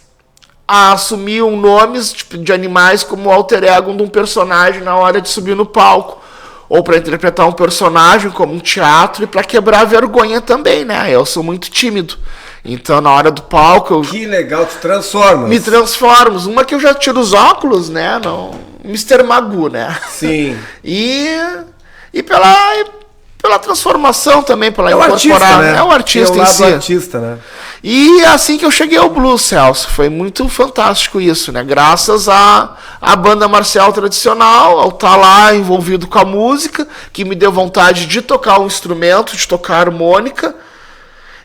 assumiam nomes de animais como alter ego de um personagem na hora de subir no palco, ou para interpretar um personagem como um teatro, e para quebrar a vergonha também, né? Eu sou muito tímido. Então, na hora do palco... Que legal, te transformas. Me transformo. Uma que eu já tiro os óculos, né? Não, Mr. Magoo, né? Sim. E pela transformação também, pela incorporar. Artista, né? É o artista em si. Artista, né? E assim que eu cheguei ao blues, Celso, foi muito fantástico isso, né? Graças à banda marcial tradicional, ao estar lá envolvido com a música, que me deu vontade de tocar um instrumento, de tocar harmônica.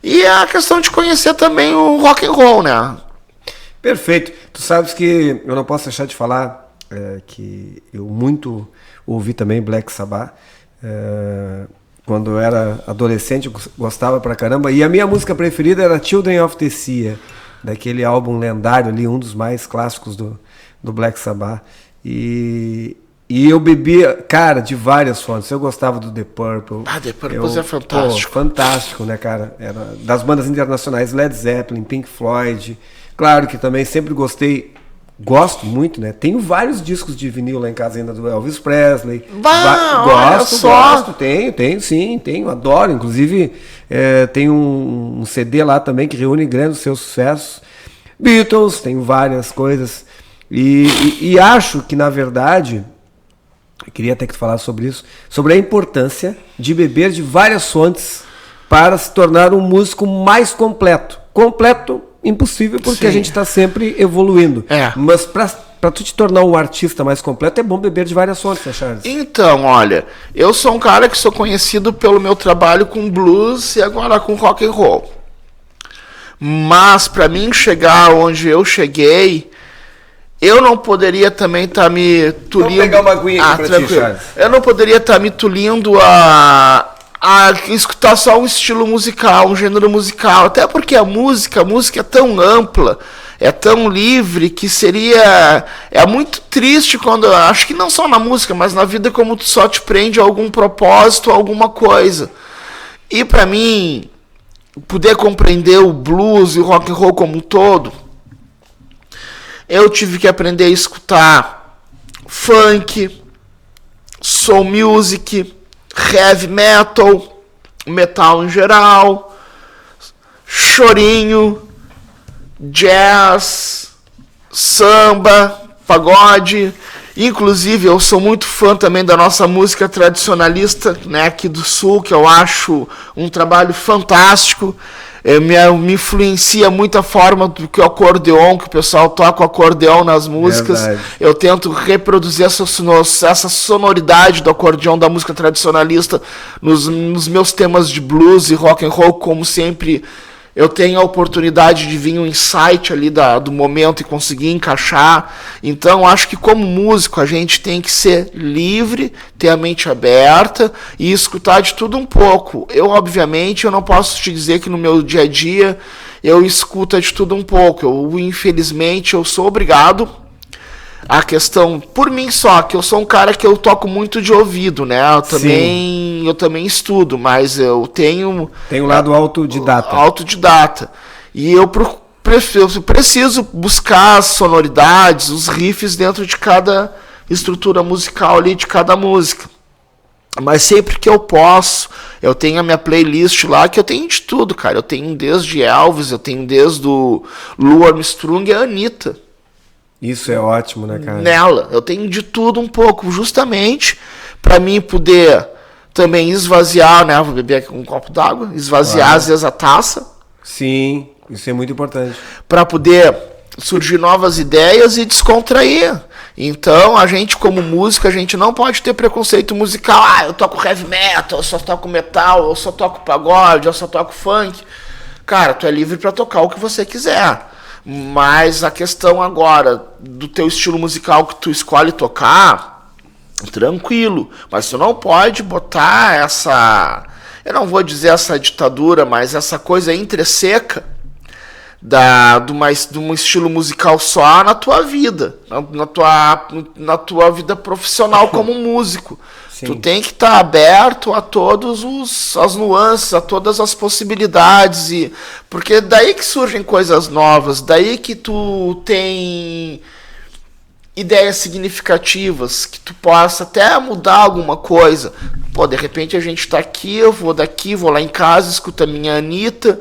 E a questão de conhecer também o rock and roll, né? Perfeito. Tu sabes que eu não posso deixar de falar que eu muito ouvi também Black Sabbath. Quando eu era adolescente, eu gostava pra caramba. E a minha música preferida era Children of the Sea, daquele álbum lendário ali, um dos mais clássicos do Black Sabbath. E eu bebia, cara, de várias fontes. Eu gostava do The Purple. The Purple é fantástico. Fantástico, né, cara? Era das bandas internacionais, Led Zeppelin, Pink Floyd. Claro que também sempre gosto muito, né? Tenho vários discos de vinil lá em casa ainda do Elvis Presley. Gosto. Tenho, adoro. Inclusive, tem um CD lá também que reúne grandes seus sucessos. Beatles, tenho várias coisas. E acho que, na verdade... Eu queria até que tu falasse sobre isso, sobre a importância de beber de várias fontes para se tornar um músico mais completo. Completo, impossível, porque a gente está sempre evoluindo. Mas para tu te tornar um artista mais completo, é bom beber de várias fontes, né, Charles? Então, olha, eu sou um cara que sou conhecido pelo meu trabalho com blues e agora com rock and roll. Mas para mim chegar onde eu cheguei, eu não poderia também estar me tolindo... Vamos pegar uma aguinha aqui pra ti, Charles. Eu não poderia estar me tolindo a escutar só um estilo musical, um gênero musical. Até porque a música é tão ampla, é tão livre, que seria... É muito triste quando... Acho que não só na música, mas na vida, como tu só te prende a algum propósito, a alguma coisa. E pra mim, poder compreender o blues e o rock and roll como um todo, eu tive que aprender a escutar funk, soul music, heavy metal, metal em geral, chorinho, jazz, samba, pagode. Inclusive, eu sou muito fã também da nossa música tradicionalista, né, aqui do Sul, que eu acho um trabalho fantástico. Me influencia muito a forma do que o acordeon, que o pessoal toca o acordeon nas músicas. Verdade. Eu tento reproduzir essa sonoridade do acordeon da música tradicionalista nos meus temas de blues e rock and roll, como sempre. Eu tenho a oportunidade de vir um insight ali do momento e conseguir encaixar. Então, acho que como músico a gente tem que ser livre, ter a mente aberta e escutar de tudo um pouco. Obviamente, eu não posso te dizer que no meu dia a dia eu escuto de tudo um pouco. Infelizmente, eu sou obrigado. A questão, por mim só, que eu sou um cara que eu toco muito de ouvido, né? Eu também estudo, mas eu tenho... Tem um lado autodidata. Autodidata. E eu preciso buscar as sonoridades, os riffs dentro de cada estrutura musical ali, de cada música. Mas sempre que eu posso, eu tenho a minha playlist lá, que eu tenho de tudo, cara. Eu tenho desde Elvis, eu tenho desde o Louis Armstrong e a Anitta. Isso é ótimo, né, cara? Nela, eu tenho de tudo um pouco, justamente para mim poder também esvaziar, né? Vou beber aqui um copo d'água, esvaziar às vezes a taça. Sim, isso é muito importante. Para poder surgir novas ideias e descontrair. Então, a gente como música, a gente não pode ter preconceito musical. Ah, eu toco heavy metal, eu só toco metal, eu só toco pagode, eu só toco funk. Cara, tu é livre para tocar o que você quiser. Mas a questão agora do teu estilo musical que tu escolhe tocar, tranquilo. Mas tu não pode botar eu não vou dizer essa ditadura, mas essa coisa entresseca de um estilo musical só na tua vida, na tua vida profissional como músico. Sim. Tu tem que estar aberto a todas as nuances, a todas as possibilidades, porque daí que surgem coisas novas, daí que tu tem ideias significativas, que tu possa até mudar alguma coisa. Pô, de repente a gente tá aqui, eu vou daqui, vou lá em casa, escuto a minha Anitta,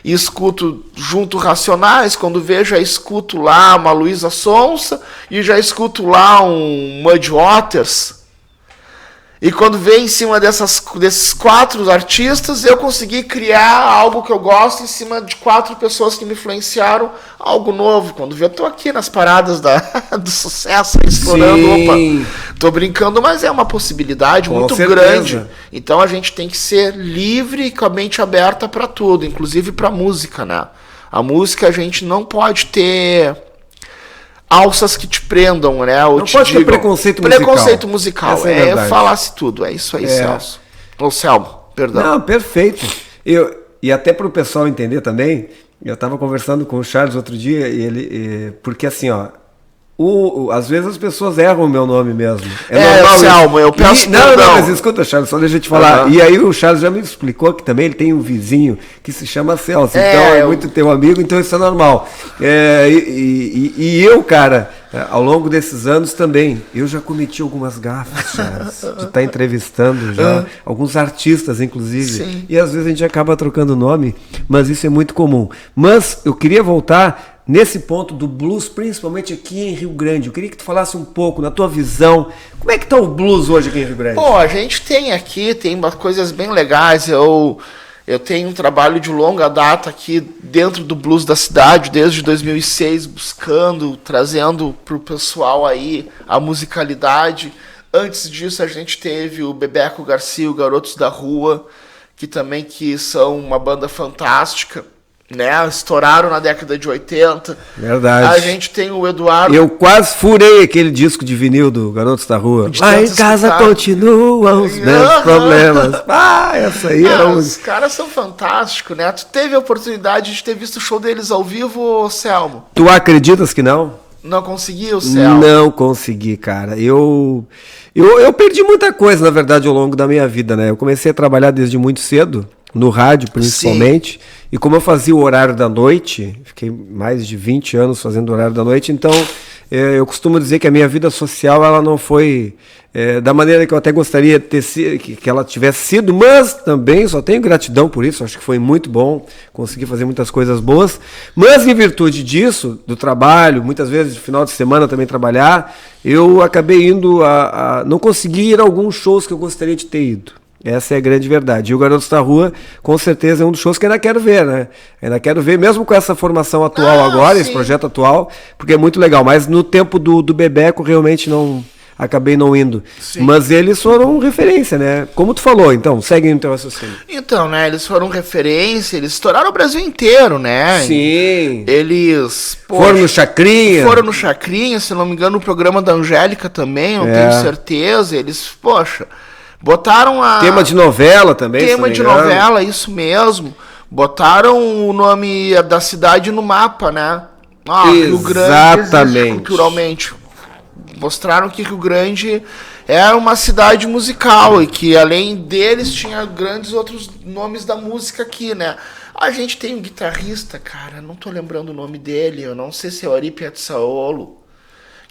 e escuto junto Racionais, quando vejo, já escuto lá uma Luísa Sonza, e já escuto lá um Muddy Waters. E quando vem em cima desses 4 artistas, eu consegui criar algo que eu gosto em cima de 4 pessoas que me influenciaram, algo novo. Quando vê, eu tô aqui nas paradas do sucesso, explorando. Sim. Opa, tô brincando, mas é uma possibilidade muito grande. Então a gente tem que ser livre e com a mente aberta para tudo, inclusive para música, né? A música a gente não pode ter alças que te prendam, né? Ou não pode ter preconceito musical. Preconceito musical. Falasse tudo. É isso aí, Celso. Ou Selmo, perdão. Não, perfeito. E até para o pessoal entender também, eu estava conversando com o Charles outro dia, porque assim, ó, às vezes as pessoas erram o meu nome mesmo. Normal, Selmo, eu peço não, mas escuta, Charles, só deixa eu te falar. Uhum. E aí o Charles já me explicou que também ele tem um vizinho que se chama Celso, então é muito teu amigo, então isso é normal. E eu, cara, ao longo desses anos também, eu já cometi algumas gafes, Charles, de estar entrevistando já alguns artistas, inclusive. Sim. E às vezes a gente acaba trocando nome, mas isso é muito comum. Mas eu queria voltar nesse ponto do blues, principalmente aqui em Rio Grande. Eu queria que tu falasse um pouco, na tua visão, como é que tá o blues hoje aqui em Rio Grande? Pô, a gente tem umas coisas bem legais. Eu tenho um trabalho de longa data aqui dentro do blues da cidade, desde 2006, trazendo pro pessoal aí a musicalidade. Antes disso, a gente teve o Bebeco Garcia, o Garotos da Rua, que são uma banda fantástica. né? Estouraram na década de 80. Verdade. A gente tem o Eduardo. Eu quase furei aquele disco de vinil do Garotos da Rua. Lá em casa continuam os mesmos problemas. Essa aí era Os caras são fantásticos, né? Tu teve a oportunidade de ter visto o show deles ao vivo, Selmo? Tu acreditas que não? Não conseguiu, Selmo? Não consegui, cara. Eu perdi muita coisa, na verdade, ao longo da minha vida, né? Eu comecei a trabalhar desde muito cedo, no rádio principalmente. Sim. E como eu fazia o horário da noite, fiquei mais de 20 anos fazendo o horário da noite, então eu costumo dizer que a minha vida social ela não foi da maneira que eu até gostaria de ter sido, que ela tivesse sido, mas também só tenho gratidão por isso, acho que foi muito bom, consegui fazer muitas coisas boas, mas em virtude disso, do trabalho, muitas vezes no final de semana também trabalhar, eu acabei indo não consegui ir a alguns shows que eu gostaria de ter ido. Essa é a grande verdade. E o Garotos da Rua, com certeza, é um dos shows que ainda quero ver, né? Ainda quero ver, mesmo com essa formação atual agora, sim. Esse projeto atual, porque é muito legal. Mas no tempo do Bebeco, realmente acabei não indo. Sim. Mas eles foram referência, né? Como tu falou, então, segue no teu raciocínio. Então, né? Eles foram referência, eles estouraram o Brasil inteiro, né? Sim. Eles... foram no Chacrinha. Foram no Chacrinha, se não me engano, no programa da Angélica também, não tenho certeza. Eles, botaram tema de novela também. Tema de novela, isso mesmo. Botaram o nome da cidade no mapa, né? Rio Grande existe culturalmente. Mostraram que Rio Grande é uma cidade musical e que além deles tinha grandes outros nomes da música aqui, né? A gente tem um guitarrista, cara, não tô lembrando o nome dele, eu não sei se é o Ari Piazzaolo,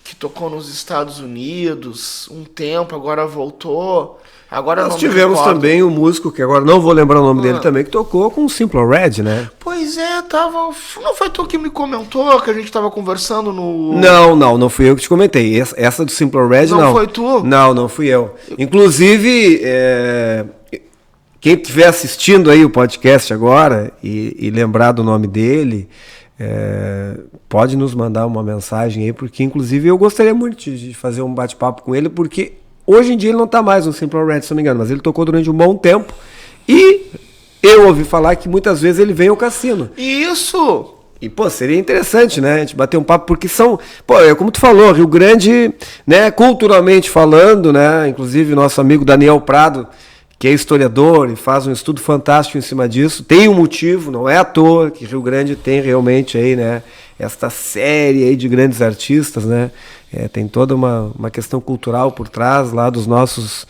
que tocou nos Estados Unidos um tempo, agora voltou. Agora nós tivemos também um músico, que agora não vou lembrar o nome dele também, que tocou com o Simple Red, né? Pois é, não foi tu que me comentou que a gente tava conversando no... Não fui eu que te comentei. Essa do Simple Red, não. Não foi tu? Não fui eu. Inclusive, quem estiver assistindo aí o podcast agora e lembrar do nome dele... pode nos mandar uma mensagem aí, porque inclusive eu gostaria muito de fazer um bate-papo com ele, porque hoje em dia ele não está mais no Simple Red, se não me engano, mas ele tocou durante um bom tempo e eu ouvi falar que muitas vezes ele vem ao cassino. Isso! E, seria interessante, né, a gente bater um papo, porque são, como tu falou, Rio Grande, né, culturalmente falando, né, inclusive nosso amigo Daniel Prado, que é historiador e faz um estudo fantástico em cima disso, tem um motivo, não é à toa que Rio Grande tem realmente aí, né, esta série aí de grandes artistas, né, tem toda uma questão cultural por trás lá dos nossos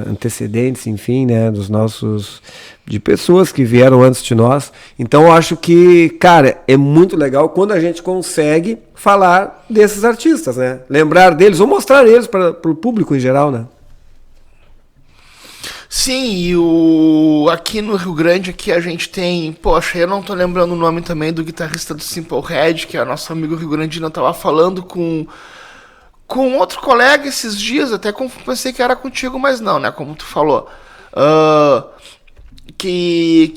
antecedentes, enfim, né, de pessoas que vieram antes de nós. Então eu acho que, cara, é muito legal quando a gente consegue falar desses artistas, né, lembrar deles ou mostrar eles para o público em geral, né. Sim, aqui no Rio Grande aqui a gente tem, eu não tô lembrando o nome também do guitarrista do Simple Red, que é nosso amigo rio-grandino, tava falando com outro colega esses dias, até pensei que era contigo, mas não, né, como tu falou, que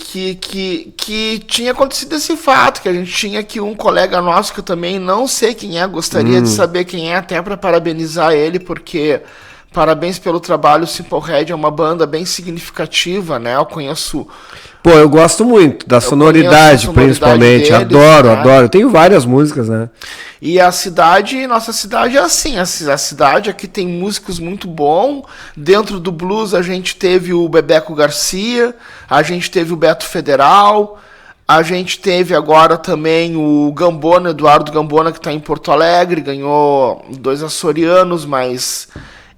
tinha acontecido esse fato, que a gente tinha aqui um colega nosso que eu também não sei quem é, gostaria de saber quem é, até para parabenizar ele, porque... Parabéns pelo trabalho, o Simple Red é uma banda bem significativa, né? Eu conheço... eu gosto muito da sonoridade, principalmente, deles, adoro. Eu tenho várias músicas, né? E nossa cidade é assim, a cidade aqui tem músicos muito bons, dentro do blues a gente teve o Bebeco Garcia, a gente teve o Beto Federal, a gente teve agora também o Gambona, Eduardo Gambona, que está em Porto Alegre, ganhou 2 açorianos, mas...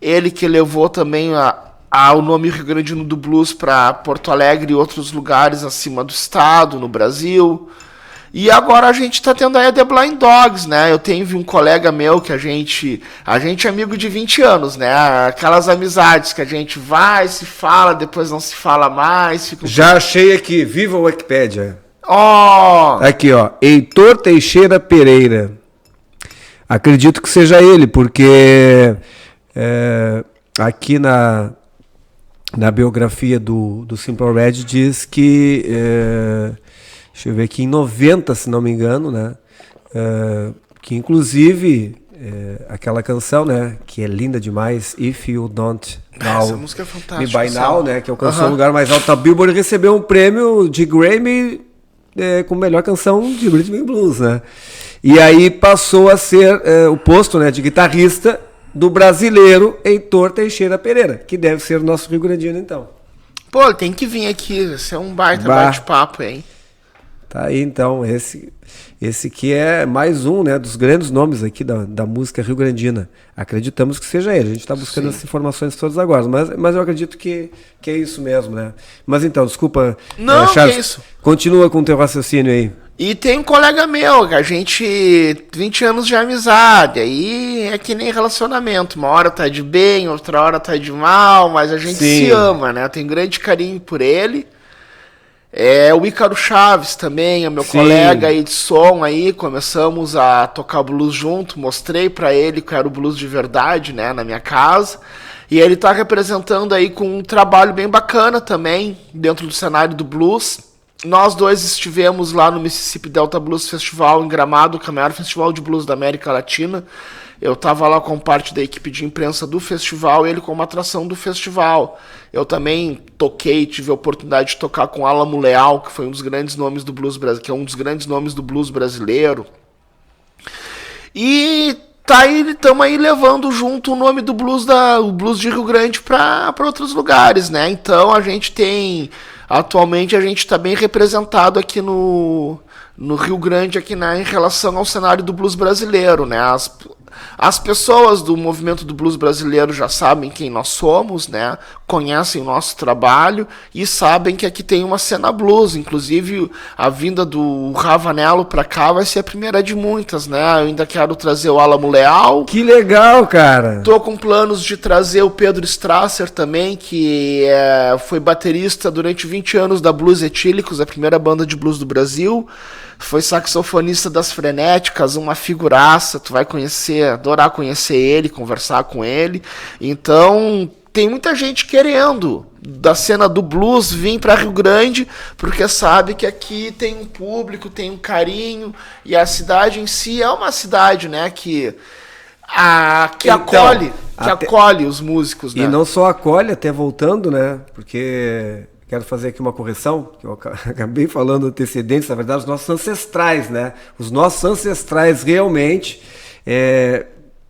Ele que levou também o nome Rio Grande do Blues para Porto Alegre e outros lugares acima do estado, no Brasil. E agora a gente está tendo aí a The Blind Dogs, né? Eu tenho um colega meu que a gente é amigo de 20 anos, né? Aquelas amizades que a gente vai, se fala, depois não se fala mais. Já achei aqui, viva o Wikipédia. Aqui, Heitor Teixeira Pereira. Acredito que seja ele, porque... aqui na biografia do Simple Red diz que deixa eu ver aqui, em 90, se não me engano, né, que inclusive aquela canção, né, que é linda demais, If You Don't Know essa música é fantástica, Me By Now, né, que alcançou o lugar mais alto da Billboard, recebeu um prêmio de Grammy como melhor canção de Rhythm and Blues, né? E aí passou a ser o posto, né, de guitarrista do brasileiro Heitor Teixeira Pereira, que deve ser o nosso rio-grandino, então. Pô, ele tem que vir aqui, esse é um baita bate-papo, hein? Tá aí, então, esse que é mais um, né, dos grandes nomes aqui da música rio-grandina. Acreditamos que seja ele, a gente está buscando essas informações todas agora, mas eu acredito que é isso mesmo, né? Mas então, desculpa, não, Charles, que é isso. Continua com o teu raciocínio aí. E tem um colega meu, que a gente, 20 anos de amizade, aí é que nem relacionamento, uma hora tá de bem, outra hora tá de mal, mas a gente se ama, né? Eu tenho grande carinho por ele. O Ícaro Chaves também, é meu colega aí de som aí, começamos a tocar blues junto, mostrei pra ele que era o blues de verdade, né, na minha casa. E ele tá representando aí com um trabalho bem bacana também, dentro do cenário do blues. Nós dois estivemos lá no Mississippi Delta Blues Festival em Gramado, que é o maior festival de blues da América Latina. Eu estava lá com parte da equipe de imprensa do festival, ele como atração do festival. Eu também toquei, tive a oportunidade de tocar com Alamo Leal, que foi um dos grandes nomes do blues brasileiro, que é um dos grandes nomes do blues brasileiro. E estamos aí levando junto o nome do blues o blues de Rio Grande para outros lugares, né? Então a gente tem atualmente a gente está bem representado aqui no Rio Grande aqui, né, em relação ao cenário do blues brasileiro, né? As pessoas do movimento do blues brasileiro já sabem quem nós somos, né? Conhecem o nosso trabalho e sabem que aqui tem uma cena blues. Inclusive, a vinda do Ravanello para cá vai ser a primeira de muitas, né? Eu ainda quero trazer o Alamo Leal. Que legal, cara! Tô com planos de trazer o Pedro Strasser também, que foi baterista durante 20 anos da Blues Etílicos, a primeira banda de blues do Brasil. Foi saxofonista das Frenéticas, uma figuraça, tu vai adorar conhecer ele, conversar com ele. Então, tem muita gente querendo da cena do blues vir para Rio Grande, porque sabe que aqui tem um público, tem um carinho, e a cidade em si é uma cidade, né, que acolhe os músicos, né? E não só acolhe, até voltando, né, porque... Quero fazer aqui uma correção, que eu acabei falando antecedentes, na verdade, os nossos ancestrais, né? Os nossos ancestrais realmente,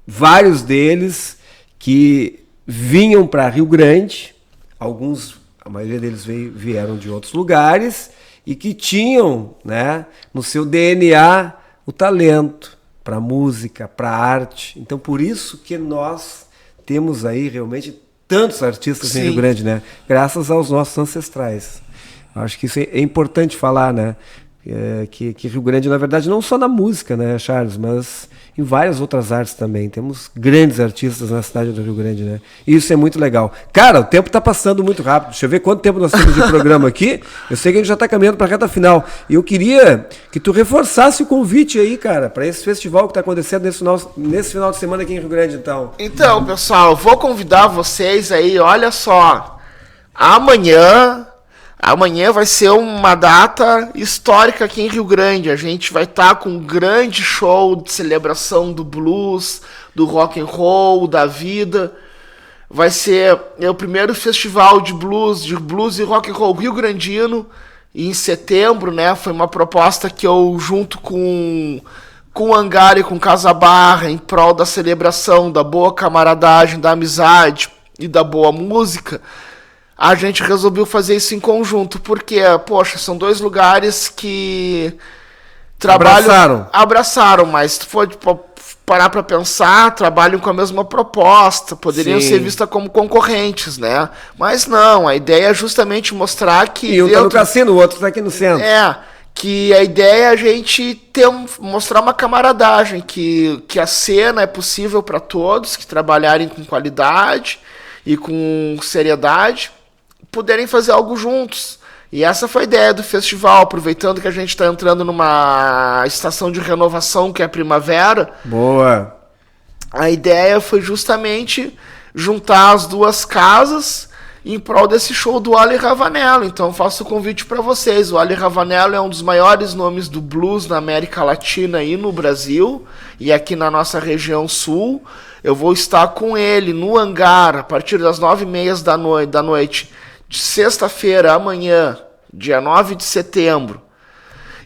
vários deles que vinham para Rio Grande, a maioria deles vieram de outros lugares, e que tinham, né, no seu DNA o talento para música, para arte. Então, por isso que nós temos aí realmente tantos artistas em Rio Grande, né? Graças aos nossos ancestrais. Acho que isso é importante falar, né? Que Rio Grande, na verdade, não só na música, né, Charles, mas em várias outras artes também. Temos grandes artistas na cidade do Rio Grande, né? E isso é muito legal. Cara, o tempo está passando muito rápido. Deixa eu ver quanto tempo nós temos de programa aqui. Eu sei que a gente já está caminhando para a reta final. E eu queria que tu reforçasse o convite aí, cara, para esse festival que está acontecendo nesse final de semana aqui em Rio Grande, então. Então, pessoal, vou convidar vocês aí, olha só. Amanhã vai ser uma data histórica aqui em Rio Grande. A gente vai estar com um grande show de celebração do blues, do rock and roll, da vida. Vai ser o primeiro festival de blues e rock and roll rio-grandino em setembro, né? Foi uma proposta que eu, junto com o Hangar e com Casa Barra, em prol da celebração, da boa camaradagem, da amizade e da boa música, a gente resolveu fazer isso em conjunto, porque, poxa, são dois lugares que abraçaram, mas se for parar para pensar, trabalham com a mesma proposta, poderiam ser vistas como concorrentes, né? Mas não, a ideia é justamente mostrar que... E um tá no cassino, o outro tá aqui no centro. Que a ideia é a gente mostrar uma camaradagem, que a cena é possível para todos, que trabalharem com qualidade e com seriedade, poderem fazer algo juntos. E essa foi a ideia do festival, aproveitando que a gente está entrando numa estação de renovação, que é a primavera. Boa! A ideia foi justamente juntar as duas casas em prol desse show do Ali Ravanello. Então faço o convite para vocês. O Ali Ravanello é um dos maiores nomes do blues na América Latina e no Brasil, e aqui na nossa região sul. Eu vou estar com ele no Hangar a partir das 9h30 da noite, de sexta-feira, amanhã, dia 9 de setembro.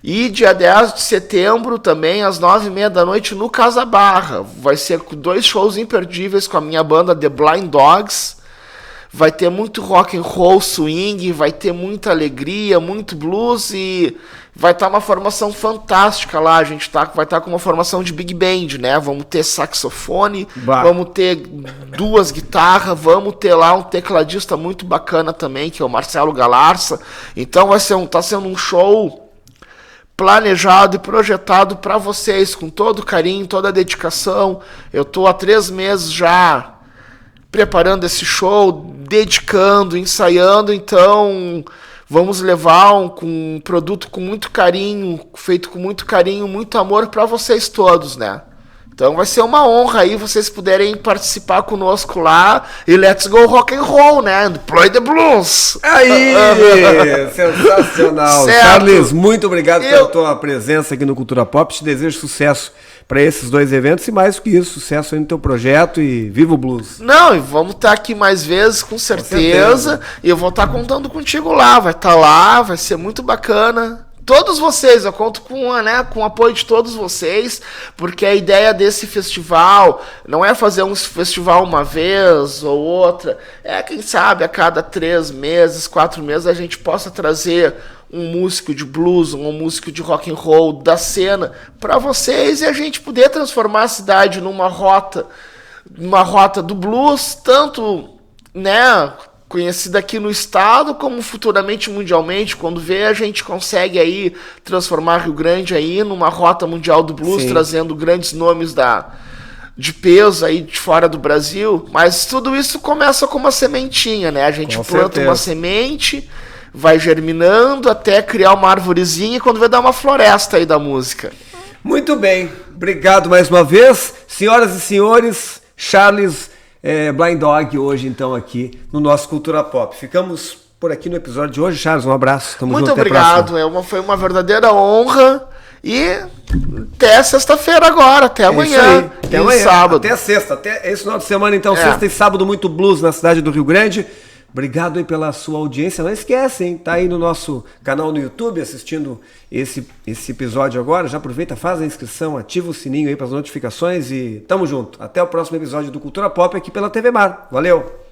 E dia 10 de setembro também, às 9h30 da noite, no Casa Barra. Vai ser 2 shows imperdíveis com a minha banda The Blind Dogs. Vai ter muito rock and roll, swing, vai ter muita alegria, muito blues e vai estar uma formação fantástica lá. A gente vai estar com uma formação de big band, né? Vamos ter saxofone, vamos ter 2 guitarras, vamos ter lá um tecladista muito bacana também, que é o Marcelo Galarça. Então tá sendo um show planejado e projetado para vocês, com todo carinho, toda a dedicação. Eu tô há 3 meses já preparando esse show, dedicando, ensaiando, então vamos levar um produto com muito carinho, feito com muito carinho, muito amor para vocês todos, né? Então vai ser uma honra aí vocês puderem participar conosco lá e let's go rock and roll, né? Play the blues! Aí! Sensacional! Certo. Charles, muito obrigado pela tua presença aqui no Cultura Pop. Te desejo sucesso para esses 2 eventos e mais do que isso, sucesso aí no teu projeto e viva o blues. Não, e vamos estar aqui mais vezes, com certeza. E eu vou estar contando contigo lá, vai estar lá, vai ser muito bacana. Todos vocês, eu conto com o apoio de todos vocês, porque a ideia desse festival não é fazer um festival uma vez ou outra, quem sabe a cada 3 meses, 4 meses a gente possa trazer um músico de blues, um músico de rock and roll da cena para vocês e a gente poder transformar a cidade numa rota do blues, tanto, né, conhecida aqui no estado, como futuramente mundialmente. Quando vê, a gente consegue aí transformar Rio Grande aí numa rota mundial do blues, sim, trazendo grandes nomes de peso aí de fora do Brasil. Mas tudo isso começa com uma sementinha, né? A gente planta uma semente, vai germinando até criar uma arvorezinha e quando vai dar uma floresta aí da música. Muito bem, obrigado mais uma vez. Senhoras e senhores, Charles Blind Dog hoje então aqui no nosso Cultura Pop. Ficamos por aqui no episódio de hoje. Charles, um abraço. Tamo muito junto, obrigado, foi uma verdadeira honra e até sexta-feira agora, até amanhã, até amanhã, sábado. Até sexta, até esse final de semana então, sexta e sábado muito blues na cidade do Rio Grande. Obrigado aí pela sua audiência. Não esquece, hein? Tá aí no nosso canal no YouTube assistindo esse episódio agora. Já aproveita, faz a inscrição, ativa o sininho aí para as notificações e tamo junto. Até o próximo episódio do Cultura Pop aqui pela TV Mar. Valeu!